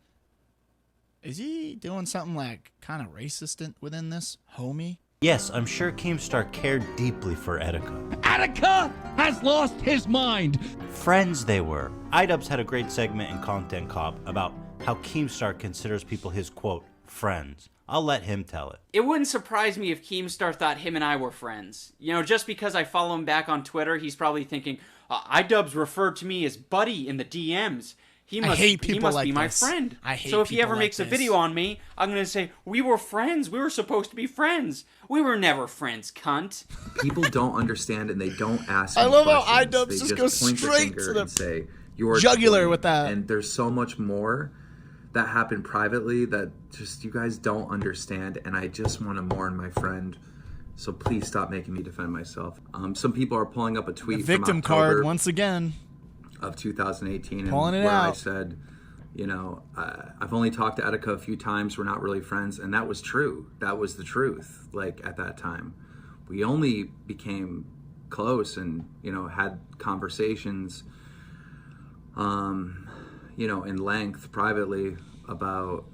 is he doing something, like, kind of racist within this homie? Yes, I'm sure Keemstar cared deeply for Etica. Etica has lost his mind. Friends they were. iDubbbz had a great segment in Content Cop about how Keemstar considers people his, quote, friends. I'll let him tell it. It wouldn't surprise me if Keemstar thought him and I were friends. You know, just because I follow him back on Twitter, he's probably thinking, iDubbbz referred to me as buddy in the DMs. He must like be my this. friend. I hate so if he people ever like makes a this. video on me, I'm going to say, we were friends. We were supposed to be friends. We were never friends, cunt. People don't understand and they don't ask. I any love how questions. iDubbbz They just goes point the straight finger to the and say, you're jugular funny. with that. And there's so much more that happened privately that just you guys don't understand, and I just want to mourn my friend. So please stop making me defend myself. Some people are pulling up a tweet The victim from October card once again of 2018, pulling it where I out. said, you know, I've only talked to Etica a few times. We're not really friends, and that was true. That was the truth. Like at that time, we only became close and, you know, had conversations, you know, in length privately about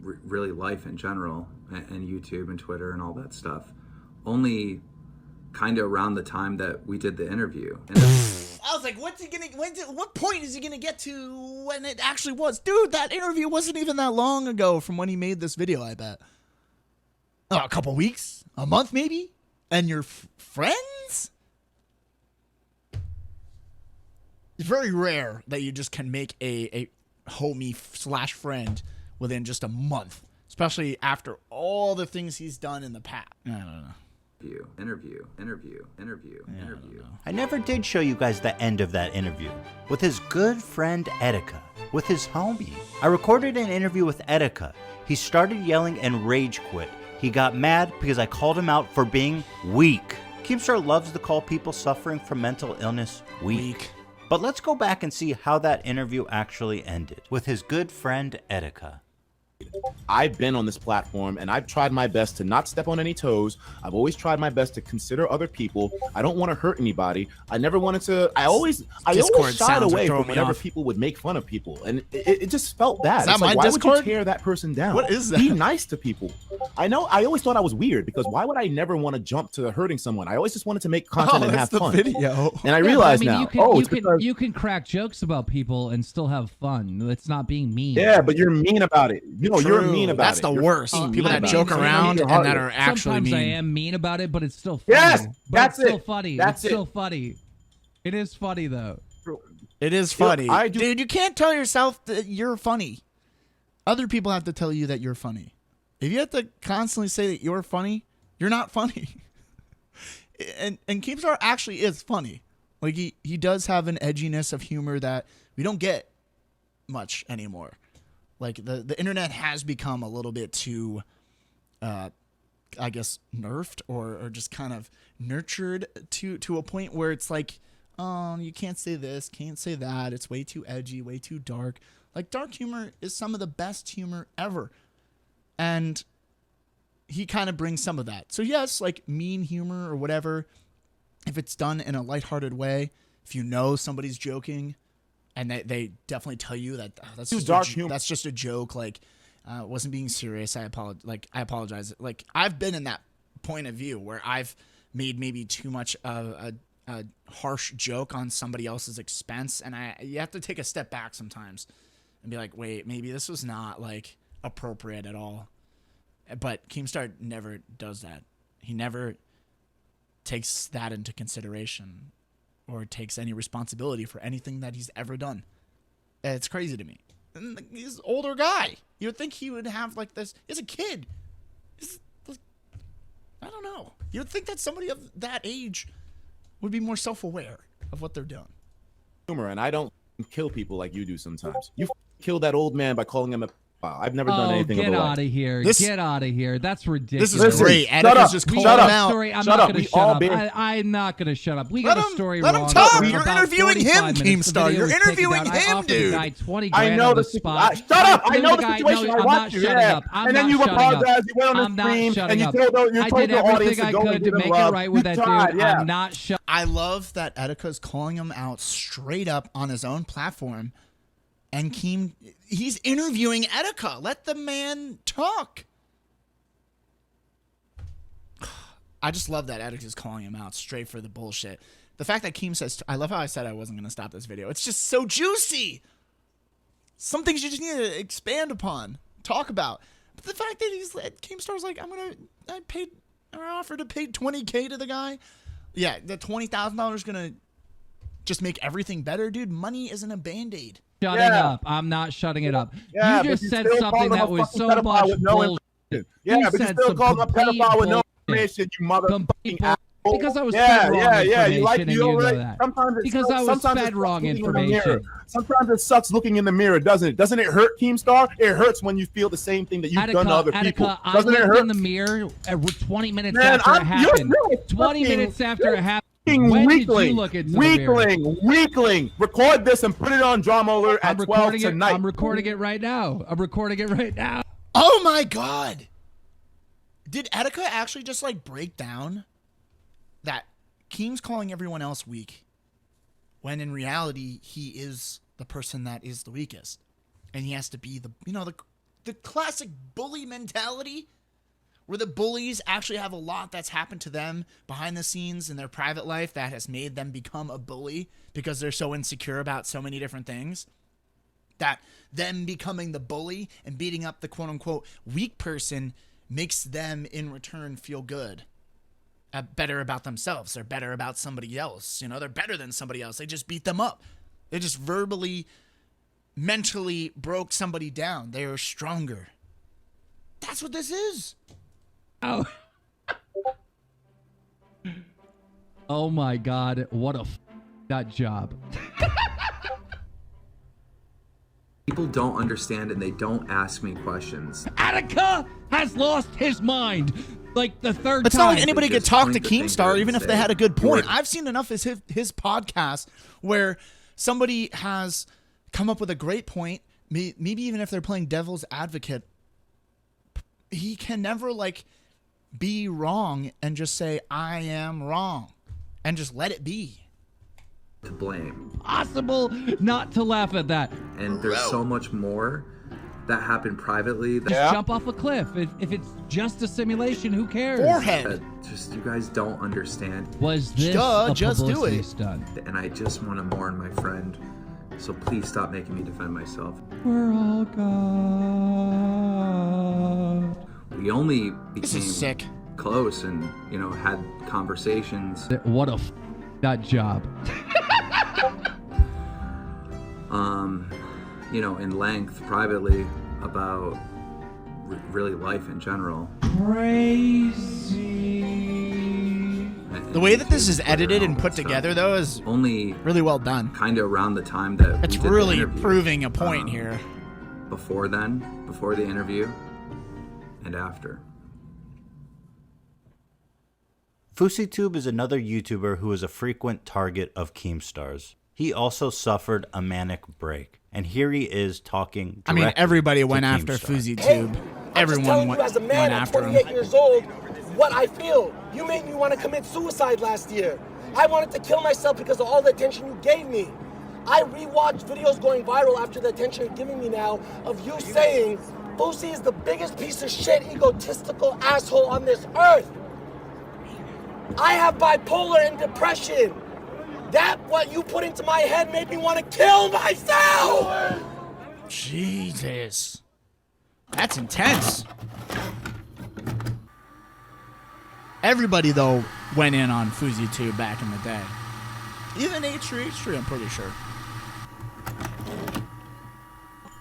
really life in general and YouTube and Twitter and all that stuff. Only kind of around the time that we did the interview. And I was like, what's he gonna? What point is he gonna get to when it actually was? Dude, that interview wasn't even that long ago from when he made this video. I bet. Oh, a couple weeks, a month maybe, and your friends. It's very rare that you just can make a homie / friend within just a month, especially after all the things he's done in the past. I don't know. Interview. I never did show you guys the end of that interview with his good friend Etica, with his homie. I recorded an interview with Etica. He started yelling and rage quit. He got mad because I called him out for being weak. Keemstar loves to call people suffering from mental illness weak. But let's go back and see how that interview actually ended with his good friend Etica. I've been on this platform and I've tried my best to not step on any toes. I've always tried my best to consider other people. I don't want to hurt anybody. I never wanted to. I always shied away from whenever people would make fun of people, and it just felt bad. Is that it's like, my why Discord? would you tear that person down? What is that? Be nice to people. I know. I always thought I was weird because why would I never want to jump to hurting someone? I always just wanted to make content and have fun. Video. And I realize now. You can crack jokes about people and still have fun. It's not being mean. Yeah, but you're mean about it. No, you're mean about That's it. the You're worst. fucking People mean that about joke it. around and that are actually Sometimes mean. I am mean about it, but it's still funny. Yes, but that's it's still it. funny. That's it's still it. funny. It is funny though. It is funny. Dude, you can't tell yourself that you're funny. Other people have to tell you that you're funny. If you have to constantly say that you're funny, you're not funny. and Keemstar actually is funny. Like he does have an edginess of humor that we don't get much anymore. Like the internet has become a little bit too I guess nerfed or just kind of nurtured to a point where it's like, oh, you can't say this, can't say that. It's way too edgy, way too dark. Like dark humor is some of the best humor ever. And he kind of brings some of that. So yes, like mean humor or whatever, if it's done in a lighthearted way, if you know somebody's joking and they definitely tell you that that's just dark humor. That's just a joke, like wasn't being serious. I apologize. Like I've been in that point of view where I've made maybe too much of a harsh joke on somebody else's expense, and you have to take a step back sometimes and be like, wait, maybe this was not like appropriate at all. But Keemstar never does that. He never takes that into consideration or takes any responsibility for anything that he's ever done. It's crazy to me. And he's an older guy. You would think he would have like this. He's a kid. I don't know. You would think that somebody of that age would be more self-aware of what they're doing. Humor, and I don't kill people like you do sometimes. You killed that old man by calling him a. I've never done anything of the Get like. out of here. Get out of here. That's ridiculous. This is great. Attica's just calling him out. I'm not going to shut up. I'm not going to shut up. We got a story wrong. Let him talk. for You're about interviewing him, 45 minutes. The Keemstar. video You're was taken interviewing down. I him, offered the dude. guy 20 I grand know on the the spot. Shut up! I know the guy- situation. No, I I'm want not you. shutting Yeah. up. I'm And then not you shutting apologized. up. You went on I'm the not stream shutting and you up. told the I did audience everything to I go and could give to him make it love. right with that dude. tried, yeah. I'm not shutting. I love that Etica's calling him out straight up on his own platform. And he's interviewing Etica. Let the man talk. I just love that Etica's calling him out straight for the bullshit. The fact that Keem says, I love how I said I wasn't going to stop this video. It's just so juicy. Some things you just need to expand upon, talk about. But the fact that Keemstar's like, I offered to pay $20K to the guy. Yeah, the $20,000 is going to just make everything better, dude. Money isn't a Band-Aid. Shutting up. I'm not shutting it up. Yeah, you just but said still something called him that a was fucking so pedophile much with no bullshit. information. Yeah, but you said still some called him a complete pedophile with no bullshit. information, you motherfucking ass. Because I was fed wrong information, You like and you you know already, that. Sometimes it Because sucks, I was sometimes it fed sucks wrong looking in the information. mirror. Sometimes it sucks looking in the mirror, doesn't it? Doesn't it hurt, Keemstar? It hurts when you feel the same thing that you've done to other people. Attica, Doesn't I it looked hurt? in the mirror 20 minutes Man, after it you're happened. really 20 fucking- minutes after it happened. Fucking When did weakling, you look into the mirror? weakling. Record this and put it on Dramaalert at 12 tonight. I'm recording it right now. Oh my god! Did Etica actually just like break down that Keem's calling everyone else weak, when in reality he is the person that is the weakest, and he has to be the classic bully mentality, where the bullies actually have a lot that's happened to them behind the scenes in their private life that has made them become a bully because they're so insecure about so many different things, that them becoming the bully and beating up the quote-unquote weak person makes them in return feel good, better about themselves. They're better about somebody else. They're better than somebody else. They just beat them up. They just verbally, mentally broke somebody down. They are stronger. That's what this is. Oh. Oh my god, what a that job. People don't understand and they don't ask me questions. Etica has lost his mind. Like the third It's time. not like anybody could talk to point the finger Keemstar and even if they say, had a good point. "You're-" I've seen enough of his podcast where somebody has come up with a great point, maybe even if they're playing devil's advocate, he can never be wrong and just say, I am wrong, and just let it be. To blame. Possible not to laugh at that. And there's so much more that happened privately. That Just jump off a cliff. If it's just a simulation, who cares? that just you guys don't understand. Was this a publicity stunt? And I just want to mourn my friend. So please stop making me defend myself. We're all gone. We only This became is sick. close and, had conversations. What a that job. In length privately about really life in general. Crazy. The way that this is edited and put together, though, is only really well done. Kind of around the time that It's we did really the interview. proving a point here. Before the interview, and after. FouseyTube is another YouTuber who is a frequent target of Keemstar's. He also suffered a manic break, and here he is talking directly everybody went to after Keemstar. FouseyTube. Everyone went as a man at after him. 28 years old, what I feel. You made me want to commit suicide last year. I wanted to kill myself because of all the attention you gave me. I rewatched videos going viral after the attention you're giving me now of you saying Fousey is the biggest piece of shit, egotistical asshole on this earth. I have bipolar and depression. That what you put into my head made me want to kill myself. Jesus. That's intense. Everybody, though, went in on FouseyTube back in the day. Even h3h3, I'm pretty sure.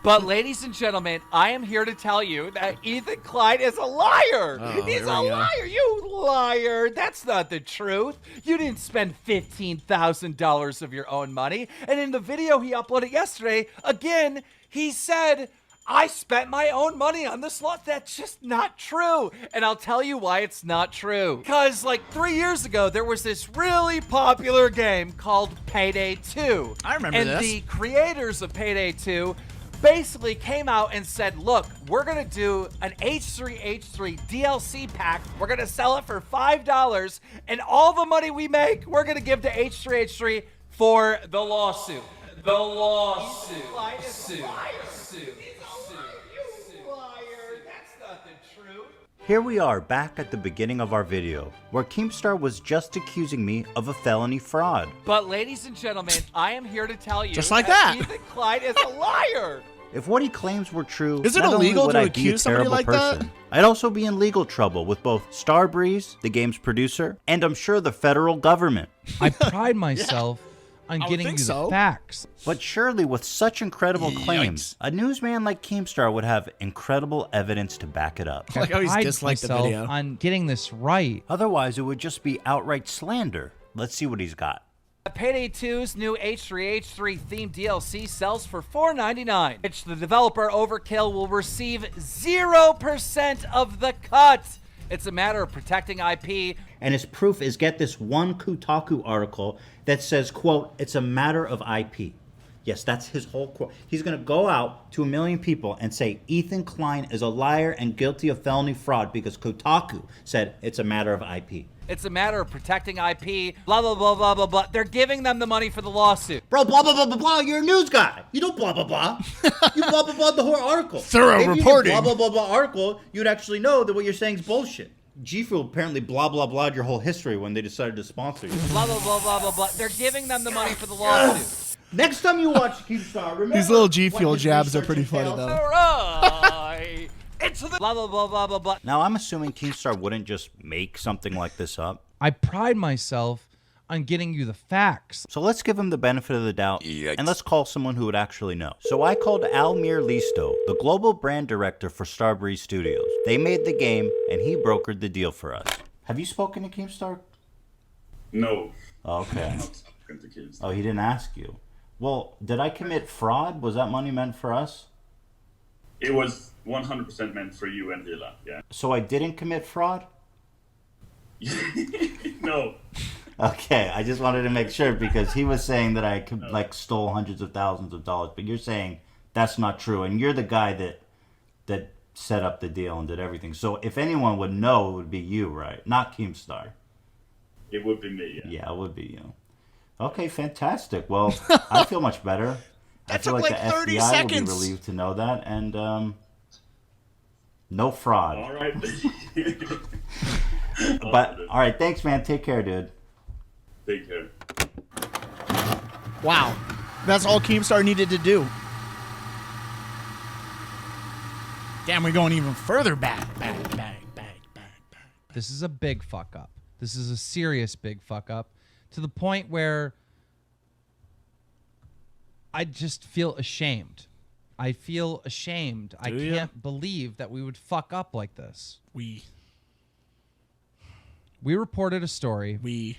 But ladies and gentlemen, I am here to tell you that Ethan Klein is a liar. Oh, He's here a we go. liar. You liar. That's not the truth. You didn't spend $15,000 of your own money. And in the video he uploaded yesterday, again, he said, I spent my own money on this slot. That's just not true. And I'll tell you why it's not true. Because like 3 years ago, there was this really popular game called Payday 2. I remember and this. The creators of Payday 2 basically came out and said, look, we're going to do an h3h3 DLC pack. We're going to sell it for $5. And all the money we make, we're going to give to h3h3 for the lawsuit. The lawsuit. Here we are back at the beginning of our video, where Keemstar was just accusing me of a felony fraud. But ladies and gentlemen, I am here to tell you Just like that. Ethan Klein is a liar. If what he claims were true, Is it not only illegal would to I be a accuse somebody terrible like that? person, I'd also be in legal trouble with both Starbreeze, the game's producer, and I'm sure the federal government. I pride myself on I would getting think you so. the facts. But surely, with such incredible claims, a newsman like Keemstar would have incredible evidence to back it up. Like how he's Pride disliked the myself video. on getting this right. Otherwise, it would just be outright slander. Let's see what he's got. Payday 2's new H3H3 themed DLC sells for $4.99, which the developer Overkill will receive 0% of the cut. It's a matter of protecting IP. And his proof is, get this, one Kotaku article that says, quote, it's a matter of IP. Yes, that's his whole quote. He's going to go out to 1 million people and say Ethan Klein is a liar and guilty of felony fraud because Kotaku said it's a matter of IP. It's a matter of protecting IP, blah, blah, blah, blah, blah, blah. They're giving them the money for the lawsuit. Bro, blah, blah, blah, blah, blah. You're a news guy. You don't blah, blah, blah. You blah, blah, blah the whole article. Thorough Maybe reporting. You blah, blah, blah, blah article, you'd actually know that what you're saying is bullshit. G Fuel apparently blah, blah, blah'd your whole history when they decided to sponsor you. Blah, blah, blah, blah, blah, blah. They're giving them the money for the lawsuit. Next time you watch Keemstar, remember These little G Fuel what his jabs are research pretty funny, entails? though. All right. It's the blah, blah, blah, blah, blah, blah. Now, I'm assuming Keemstar wouldn't just make something like this up. I pride myself on getting you the facts. So let's give him the benefit of the doubt, and let's call someone who would actually know. So I called Almir Listo, the global brand director for Starbreeze Studios. They made the game, and he brokered the deal for us. Have you spoken to Keemstar? No. Okay. Not spoken to Keemstar. Oh, he didn't ask you. Well, did I commit fraud? Was that money meant for us? It was 100% meant for you and Hila, yeah. So I didn't commit fraud? No. Okay, I just wanted to make sure because he was saying that I stole hundreds of thousands of dollars, but you're saying that's not true, and you're the guy that set up the deal and did everything. So if anyone would know, it would be you, right? Not Keemstar. It would be me, yeah. Yeah, it would be you. Okay, fantastic. Well, I feel much better. I feel like the 30 FBI seconds. will be relieved to know that, and no fraud. All right. But all right, thanks, man. Take care, dude. Take care. Wow. That's all Keemstar needed to do. Damn, we're going even further back. This is a big fuck up. This is a serious big fuck up to the point where I just feel ashamed. I feel ashamed. I can't believe that we would fuck up like this. We reported a story.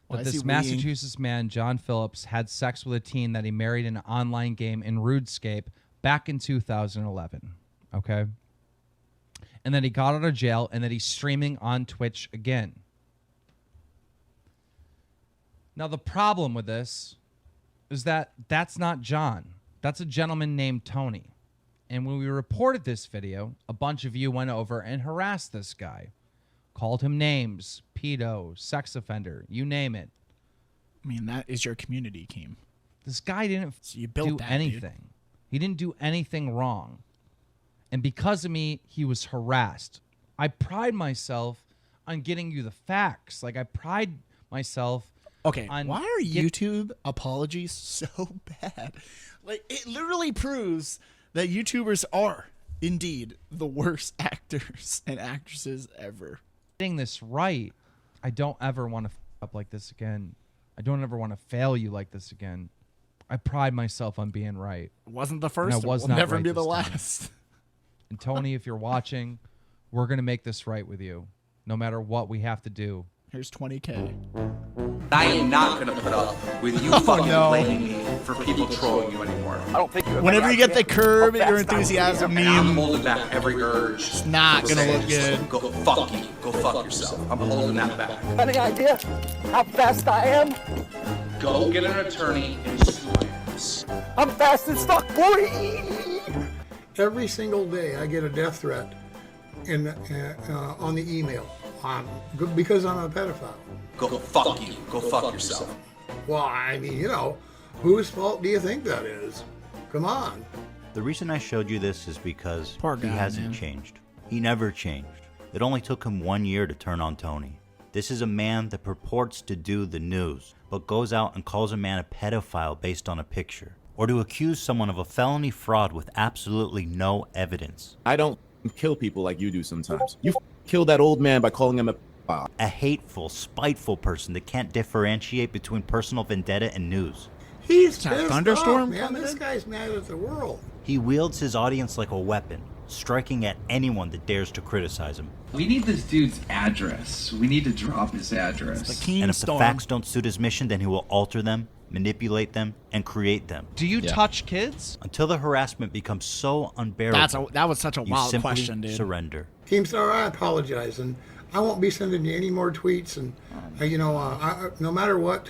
That this Massachusetts man, John Phillips, had sex with a teen that he married in an online game in RuneScape back in 2011. Okay? And then he got out of jail, and that he's streaming on Twitch again. Now, the problem with this is that that's not John. That's a gentleman named Tony. And when we reported this video, a bunch of you went over and harassed this guy. Called him names, pedo, sex offender, you name it. I mean, that is your community, Keem. This guy didn't do that, anything. dude. He didn't do anything wrong. And because of me, he was harassed. I pride myself on getting you the facts. Like, I pride myself Okay, on... why are YouTube apologies so bad? Like, it literally proves that YouTubers are, indeed, the worst actors and actresses ever. Getting this right, I don't ever want to f up like this again. I don't ever want to fail you like this again. I pride myself on being right. It wasn't the first, And I was will not never right be the this time. last. And Tony, if you're watching, we're going to make this right with you, no matter what we have to do. Here's 20K. I am not going to put up with you fucking blaming me for people trolling you anymore. I don't think Whenever you get the curb at your enthusiasm and I'm meme, holding back every urge. it's not going to look good. Go fuck you. Go fuck yourself. I'm holding that back. Any idea how fast I am? Go get an attorney and sue my ass. I'm fast as fuck, boy! Every single day I get a death threat on the email because I'm a pedophile. Go fuck you. Go fuck yourself. Well, I mean, you know, whose fault do you think that is? Come on. The reason I showed you this is because Poor he guy, hasn't man. changed. He never changed. It only took him 1 year to turn on Tony. This is a man that purports to do the news, but goes out and calls a man a pedophile based on a picture, or to accuse someone of a felony fraud with absolutely no evidence. I don't kill people like you do sometimes. You killed that old man by calling him a A hateful, spiteful person that can't differentiate between personal vendetta and news. He's It's not pissed thunderstorm off, man. coming This in? guy's mad at the world. He wields his audience like a weapon, striking at anyone that dares to criticize him. We need this dude's address. We need to drop his address. And if the facts don't suit his mission, then he will alter them, manipulate them, and create them. Do you touch kids? Until the harassment becomes so unbearable. That was such a you wild simply question, dude. surrender. Keemstar, I apologize, and I won't be sending you any more tweets. And no matter what,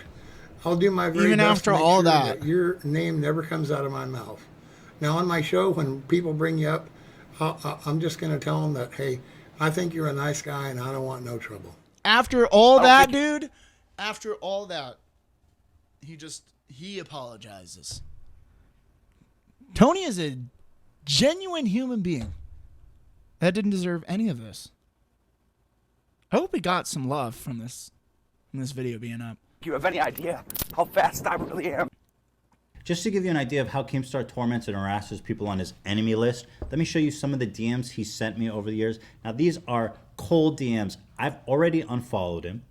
I'll do my very Even best after to make all sure that. your name never comes out of my mouth. Now, on my show, when people bring you up, I'm just going to tell them that, hey, I think you're a nice guy, and I don't want no trouble. After all that, dude, after all that, he apologizes. Tony is a genuine human being that didn't deserve any of this. I hope he got some love from this video being up. Do you have any idea how fast I really am? Just to give you an idea of how Keemstar torments and harasses people on his enemy list, let me show you some of the DMs he sent me over the years. Now, these are cold DMs. I've already unfollowed him,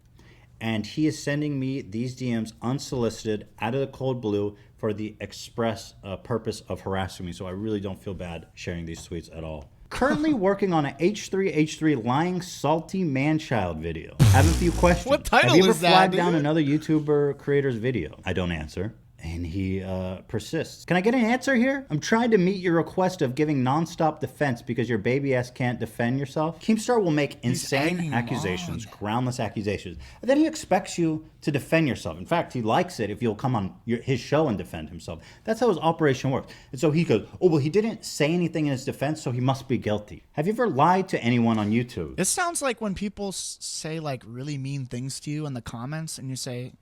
and he is sending me these DMs unsolicited, out of the cold blue, for the express purpose of harassing me. So I really don't feel bad sharing these tweets at all. Currently working on a h3h3 lying salty man-child video. Have a few questions. What title Have you ever is that, flagged down dude? another YouTuber creator's video? I don't answer. And he persists. Can I get an answer here? I'm trying to meet your request of giving nonstop defense because your baby ass can't defend yourself. Keemstar will make insane accusations, groundless accusations. And then he expects you to defend yourself. In fact, he likes it if you'll come on his show and defend himself. That's how his operation works. And so he goes, oh, well, he didn't say anything in his defense, so he must be guilty. Have you ever lied to anyone on YouTube? It sounds like when people say like really mean things to you in the comments, and you say,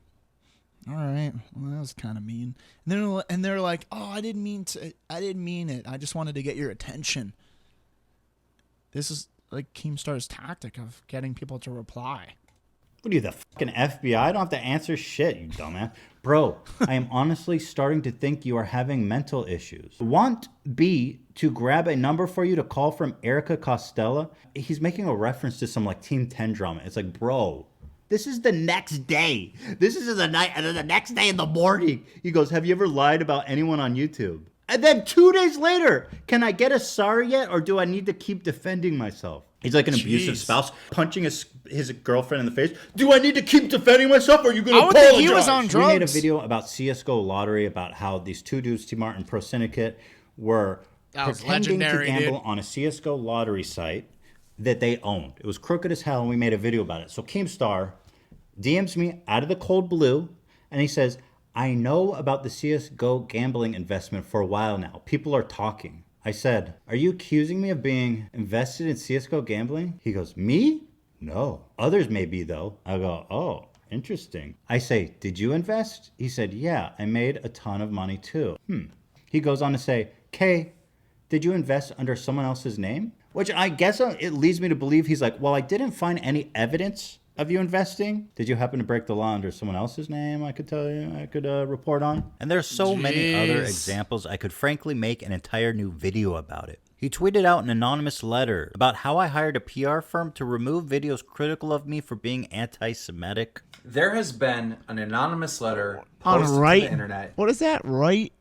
all right, well, that was kind of mean. And they're like, oh, I didn't mean it. I just wanted to get your attention. This is like Keemstar's tactic of getting people to reply. What are you, the fucking FBI? I don't have to answer shit, you dumbass. Bro, I am honestly starting to think you are having mental issues. Want B to grab a number for you to call from Erica Costello? He's making a reference to some like Team 10 drama. It's like, bro, this is the next day. This is the night, and then the next day in the morning, he goes, have you ever lied about anyone on YouTube? And then 2 days later, can I get a sorry yet, or do I need to keep defending myself? He's like an abusive spouse, punching his girlfriend in the face. Do I need to keep defending myself, or are you going to apologize? I would think he was on drugs. We made a video about CSGO lottery, about how these two dudes, T-Mart and Pro Syndicate, were pretending to gamble on a CSGO lottery site that they owned. It was crooked as hell, and we made a video about it. So Keemstar DMs me out of the cold blue, and he says, I know about the CSGO gambling investment for a while now. People are talking. I said, are you accusing me of being invested in CSGO gambling? He goes, me? No. Others may be, though. I go, oh, interesting. I say, did you invest? He said, yeah, I made a ton of money, too. He goes on to say, Kay, did you invest under someone else's name? Which I guess it leads me to believe he's like, well, I didn't find any evidence of you investing. Did you happen to break the law under someone else's name? I could tell you, I could report on. And there's so many other examples. I could frankly make an entire new video about it. He tweeted out an anonymous letter about how I hired a PR firm to remove videos critical of me for being anti-Semitic. There has been an anonymous letter On posted to right, the internet. What is that? Right.as?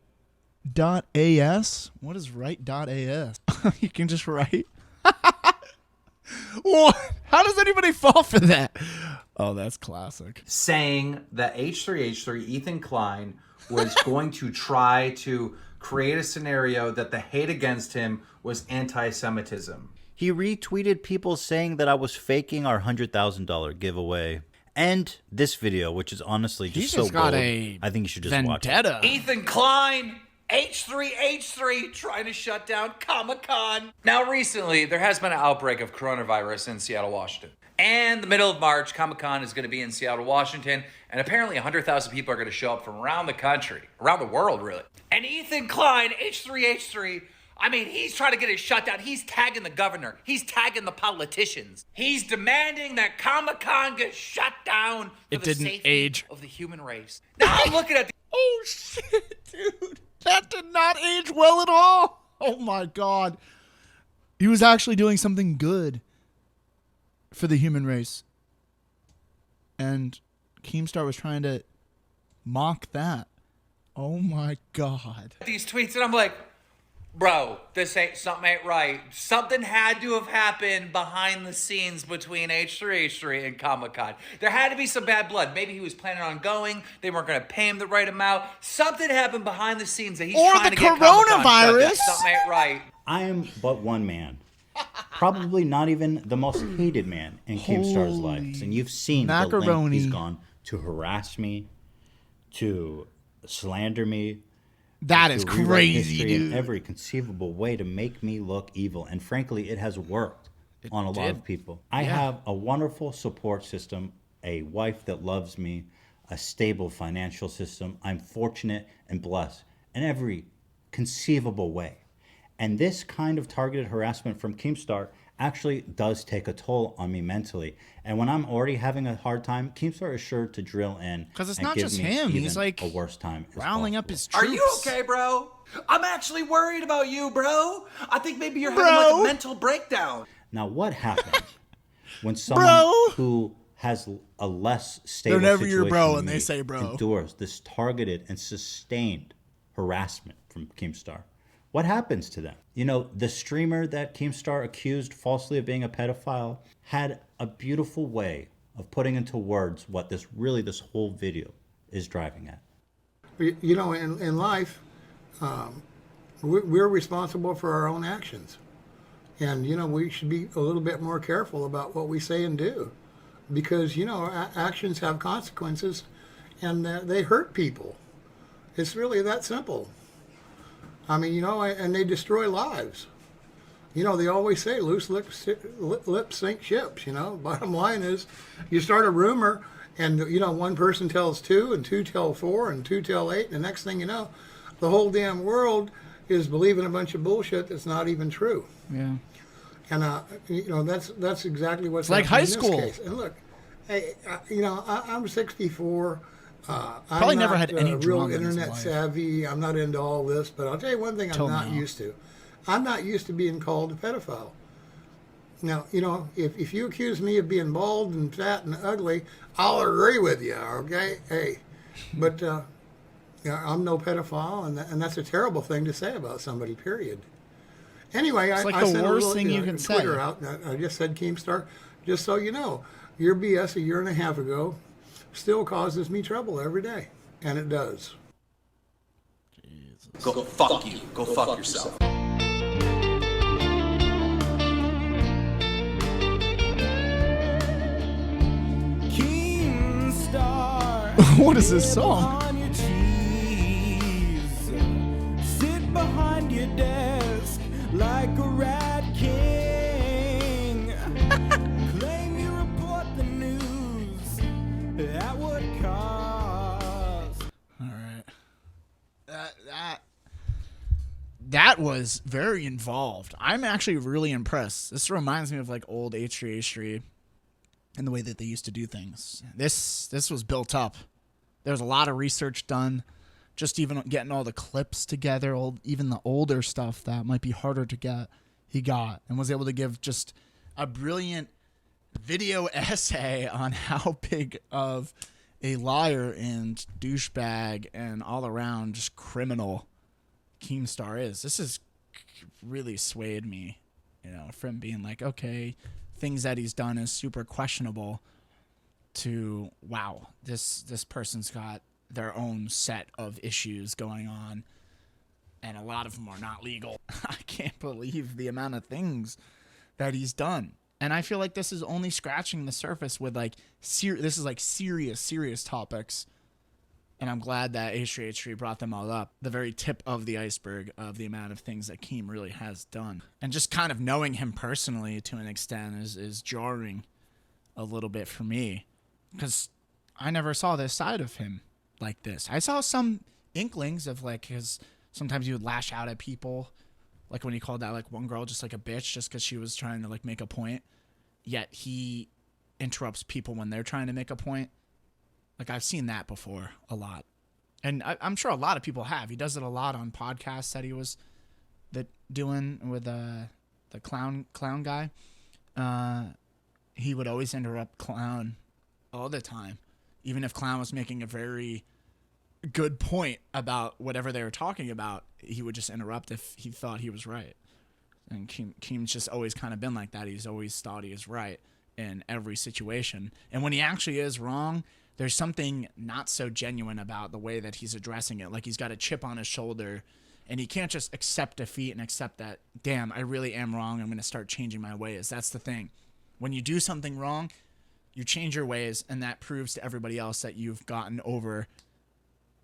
What is right.as? You can just write. What? How does anybody fall for that? Oh, that's classic. Saying that h3h3 Ethan Klein was going to try to create a scenario that the hate against him was anti-Semitism. He retweeted people saying that I was faking our $100,000 giveaway. And this video, which is honestly just so got bold, a I think you should just watch it. vendetta. Ethan Klein, h3h3, trying to shut down Comic-Con. Now, recently, there has been an outbreak of coronavirus in Seattle, Washington. And the middle of March, Comic-Con is going to be in Seattle, Washington, and apparently 100,000 people are going to show up from around the country, around the world, really. And Ethan Klein, h3h3, I mean, he's trying to get it shut down. He's tagging the governor. He's tagging the politicians. He's demanding that Comic-Con get shut down for the safety of the human race. Now I'm looking at the... Oh, shit, dude. That did not age well at all. Oh, my God. He was actually doing something good for the human race. and Keemstar was trying to mock that. Oh my God. These tweets, and I'm like, bro, something ain't right. Something had to have happened behind the scenes between H3H3 and Comic-Con. There had to be some bad blood. Maybe he was planning on going. They weren't going to pay him the right amount. Something happened behind the scenes that he's trying to get Comic-Con shut down. Something ain't right. I am but one man. Probably not even the most hated man in Keemstar's lives. And you've seen the length he's gone to harass me, to slander me. That is crazy, dude. In every conceivable way to make me look evil. And frankly, it has worked on a lot of people. I have a wonderful support system, a wife that loves me, a stable financial system. I'm fortunate and blessed in every conceivable way. And this kind of targeted harassment from Keemstar actually does take a toll on me mentally. And when I'm already having a hard time, Keemstar is sure to drill in. Because it's not just him. He's like a worse time rounding up his troops. Are you okay, bro? I'm actually worried about you, bro. I think maybe you're having like a mental breakdown. Now, what happens when someone who has a less stable They're never situation your bro than and they me say bro endures this targeted and sustained harassment from Keemstar? What happens to them? You know, the streamer that Keemstar accused falsely of being a pedophile had a beautiful way of putting into words what this whole video is driving at. You know, in life, we're responsible for our own actions. And, you know, we should be a little bit more careful about what we say and do. Because, you know, actions have consequences and they hurt people. It's really that simple. I mean, you know, and they destroy lives. You know, they always say loose lips sink ships, you know. Bottom line is, you start a rumor and, you know, one person tells two and two tell four and two tell eight. And the next thing you know, the whole damn world is believing a bunch of bullshit that's not even true. Yeah. And, you know, that's exactly what's it's like high happening in school. this case. And look, hey, you know, I'm 64. Probably I'm never not, had any real drama in his internet life. savvy. I'm not into all this, but I'll tell you one thing I'm not used to. I'm not used to being called a pedophile. Now, you know, if you accuse me of being bald and fat and ugly, I'll agree with you, okay? Hey, but yeah, I'm no pedophile, and that's a terrible thing to say about somebody, period. Anyway, it's like I the sent worst a thing you can Twitter say. out, and I just said, Keemstar, just so you know, your BS a year and a half ago still causes me trouble every day, and it does. Jesus. Go fuck you. Go fuck yourself. What is this song? Sit behind your desk like a rat king. Claim you report the news at what cost. All right. That was very involved. I'm actually really impressed. This reminds me of like old h3h3 and the way that they used to do things. This was built up. There was a lot of research done. Just even getting all the clips together, even the older stuff that might be harder to get, he got and was able to give just a brilliant video essay on how big of a liar and douchebag and all around just criminal Keemstar is. This has really swayed me, you know, from being like, okay, things that he's done is super questionable to, wow, this person's got their own set of issues going on, and a lot of them are not legal. I can't believe the amount of things that he's done. And I feel like this is only scratching the surface with like this is like serious topics. And I'm glad that h3h3 brought them all up. The very tip of the iceberg of the amount of things that Keem really has done. And just kind of knowing him personally to an extent is jarring a little bit for me. Because I never saw this side of him like this. I saw some inklings of like his, sometimes he would lash out at people. Like when he called that like one girl just like a bitch just because she was trying to like make a point. Yet he interrupts people when they're trying to make a point. Like, I've seen that before a lot. And I'm sure a lot of people have. He does it a lot on podcasts that he was doing with the clown guy. He would always interrupt Clown all the time. Even if Clown was making a very good point about whatever they were talking about, he would just interrupt if he thought he was right. And Keem's just always kind of been like that. He's always thought he is right in every situation. And when he actually is wrong, there's something not so genuine about the way that he's addressing it. Like he's got a chip on his shoulder, and he can't just accept defeat and accept that, damn, I really am wrong. I'm going to start changing my ways. That's the thing. When you do something wrong, you change your ways, and that proves to everybody else that you've gotten over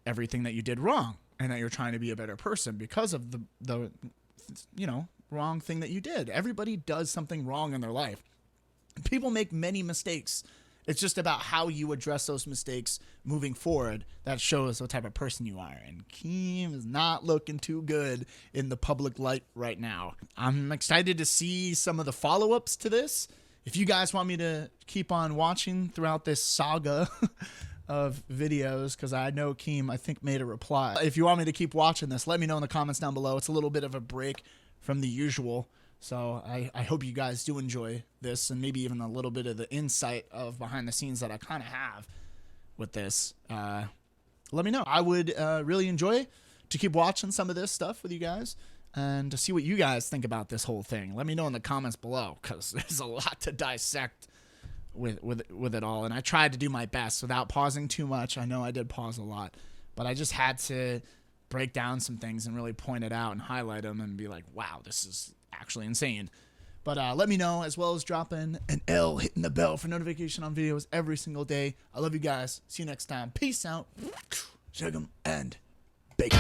everything that you did wrong and that you're trying to be a better person because of the wrong thing that you did. Everybody does something wrong in their life. People make many mistakes. It's just about how you address those mistakes moving forward that shows what type of person you are. And Keem is not looking too good in the public light right now. I'm excited to see some of the follow-ups to this. If you guys want me to keep on watching throughout this saga of videos, because I know Keem, I think, made a reply. If you want me to keep watching this, let me know in the comments down below. It's a little bit of a break from the usual. So I hope you guys do enjoy this, and maybe even a little bit of the insight of behind the scenes that I kind of have with this. Let me know. I would really enjoy to keep watching some of this stuff with you guys and to see what you guys think about this whole thing. Let me know in the comments below, because there's a lot to dissect with it all. And I tried to do my best without pausing too much. I know I did pause a lot, but I just had to break down some things and really point it out and highlight them and be like, wow, this is actually insane. But let me know, as well as dropping an L, hitting the bell for notification on videos every single day. I love you guys. See you next time. Peace out. Shug 'em and bacon.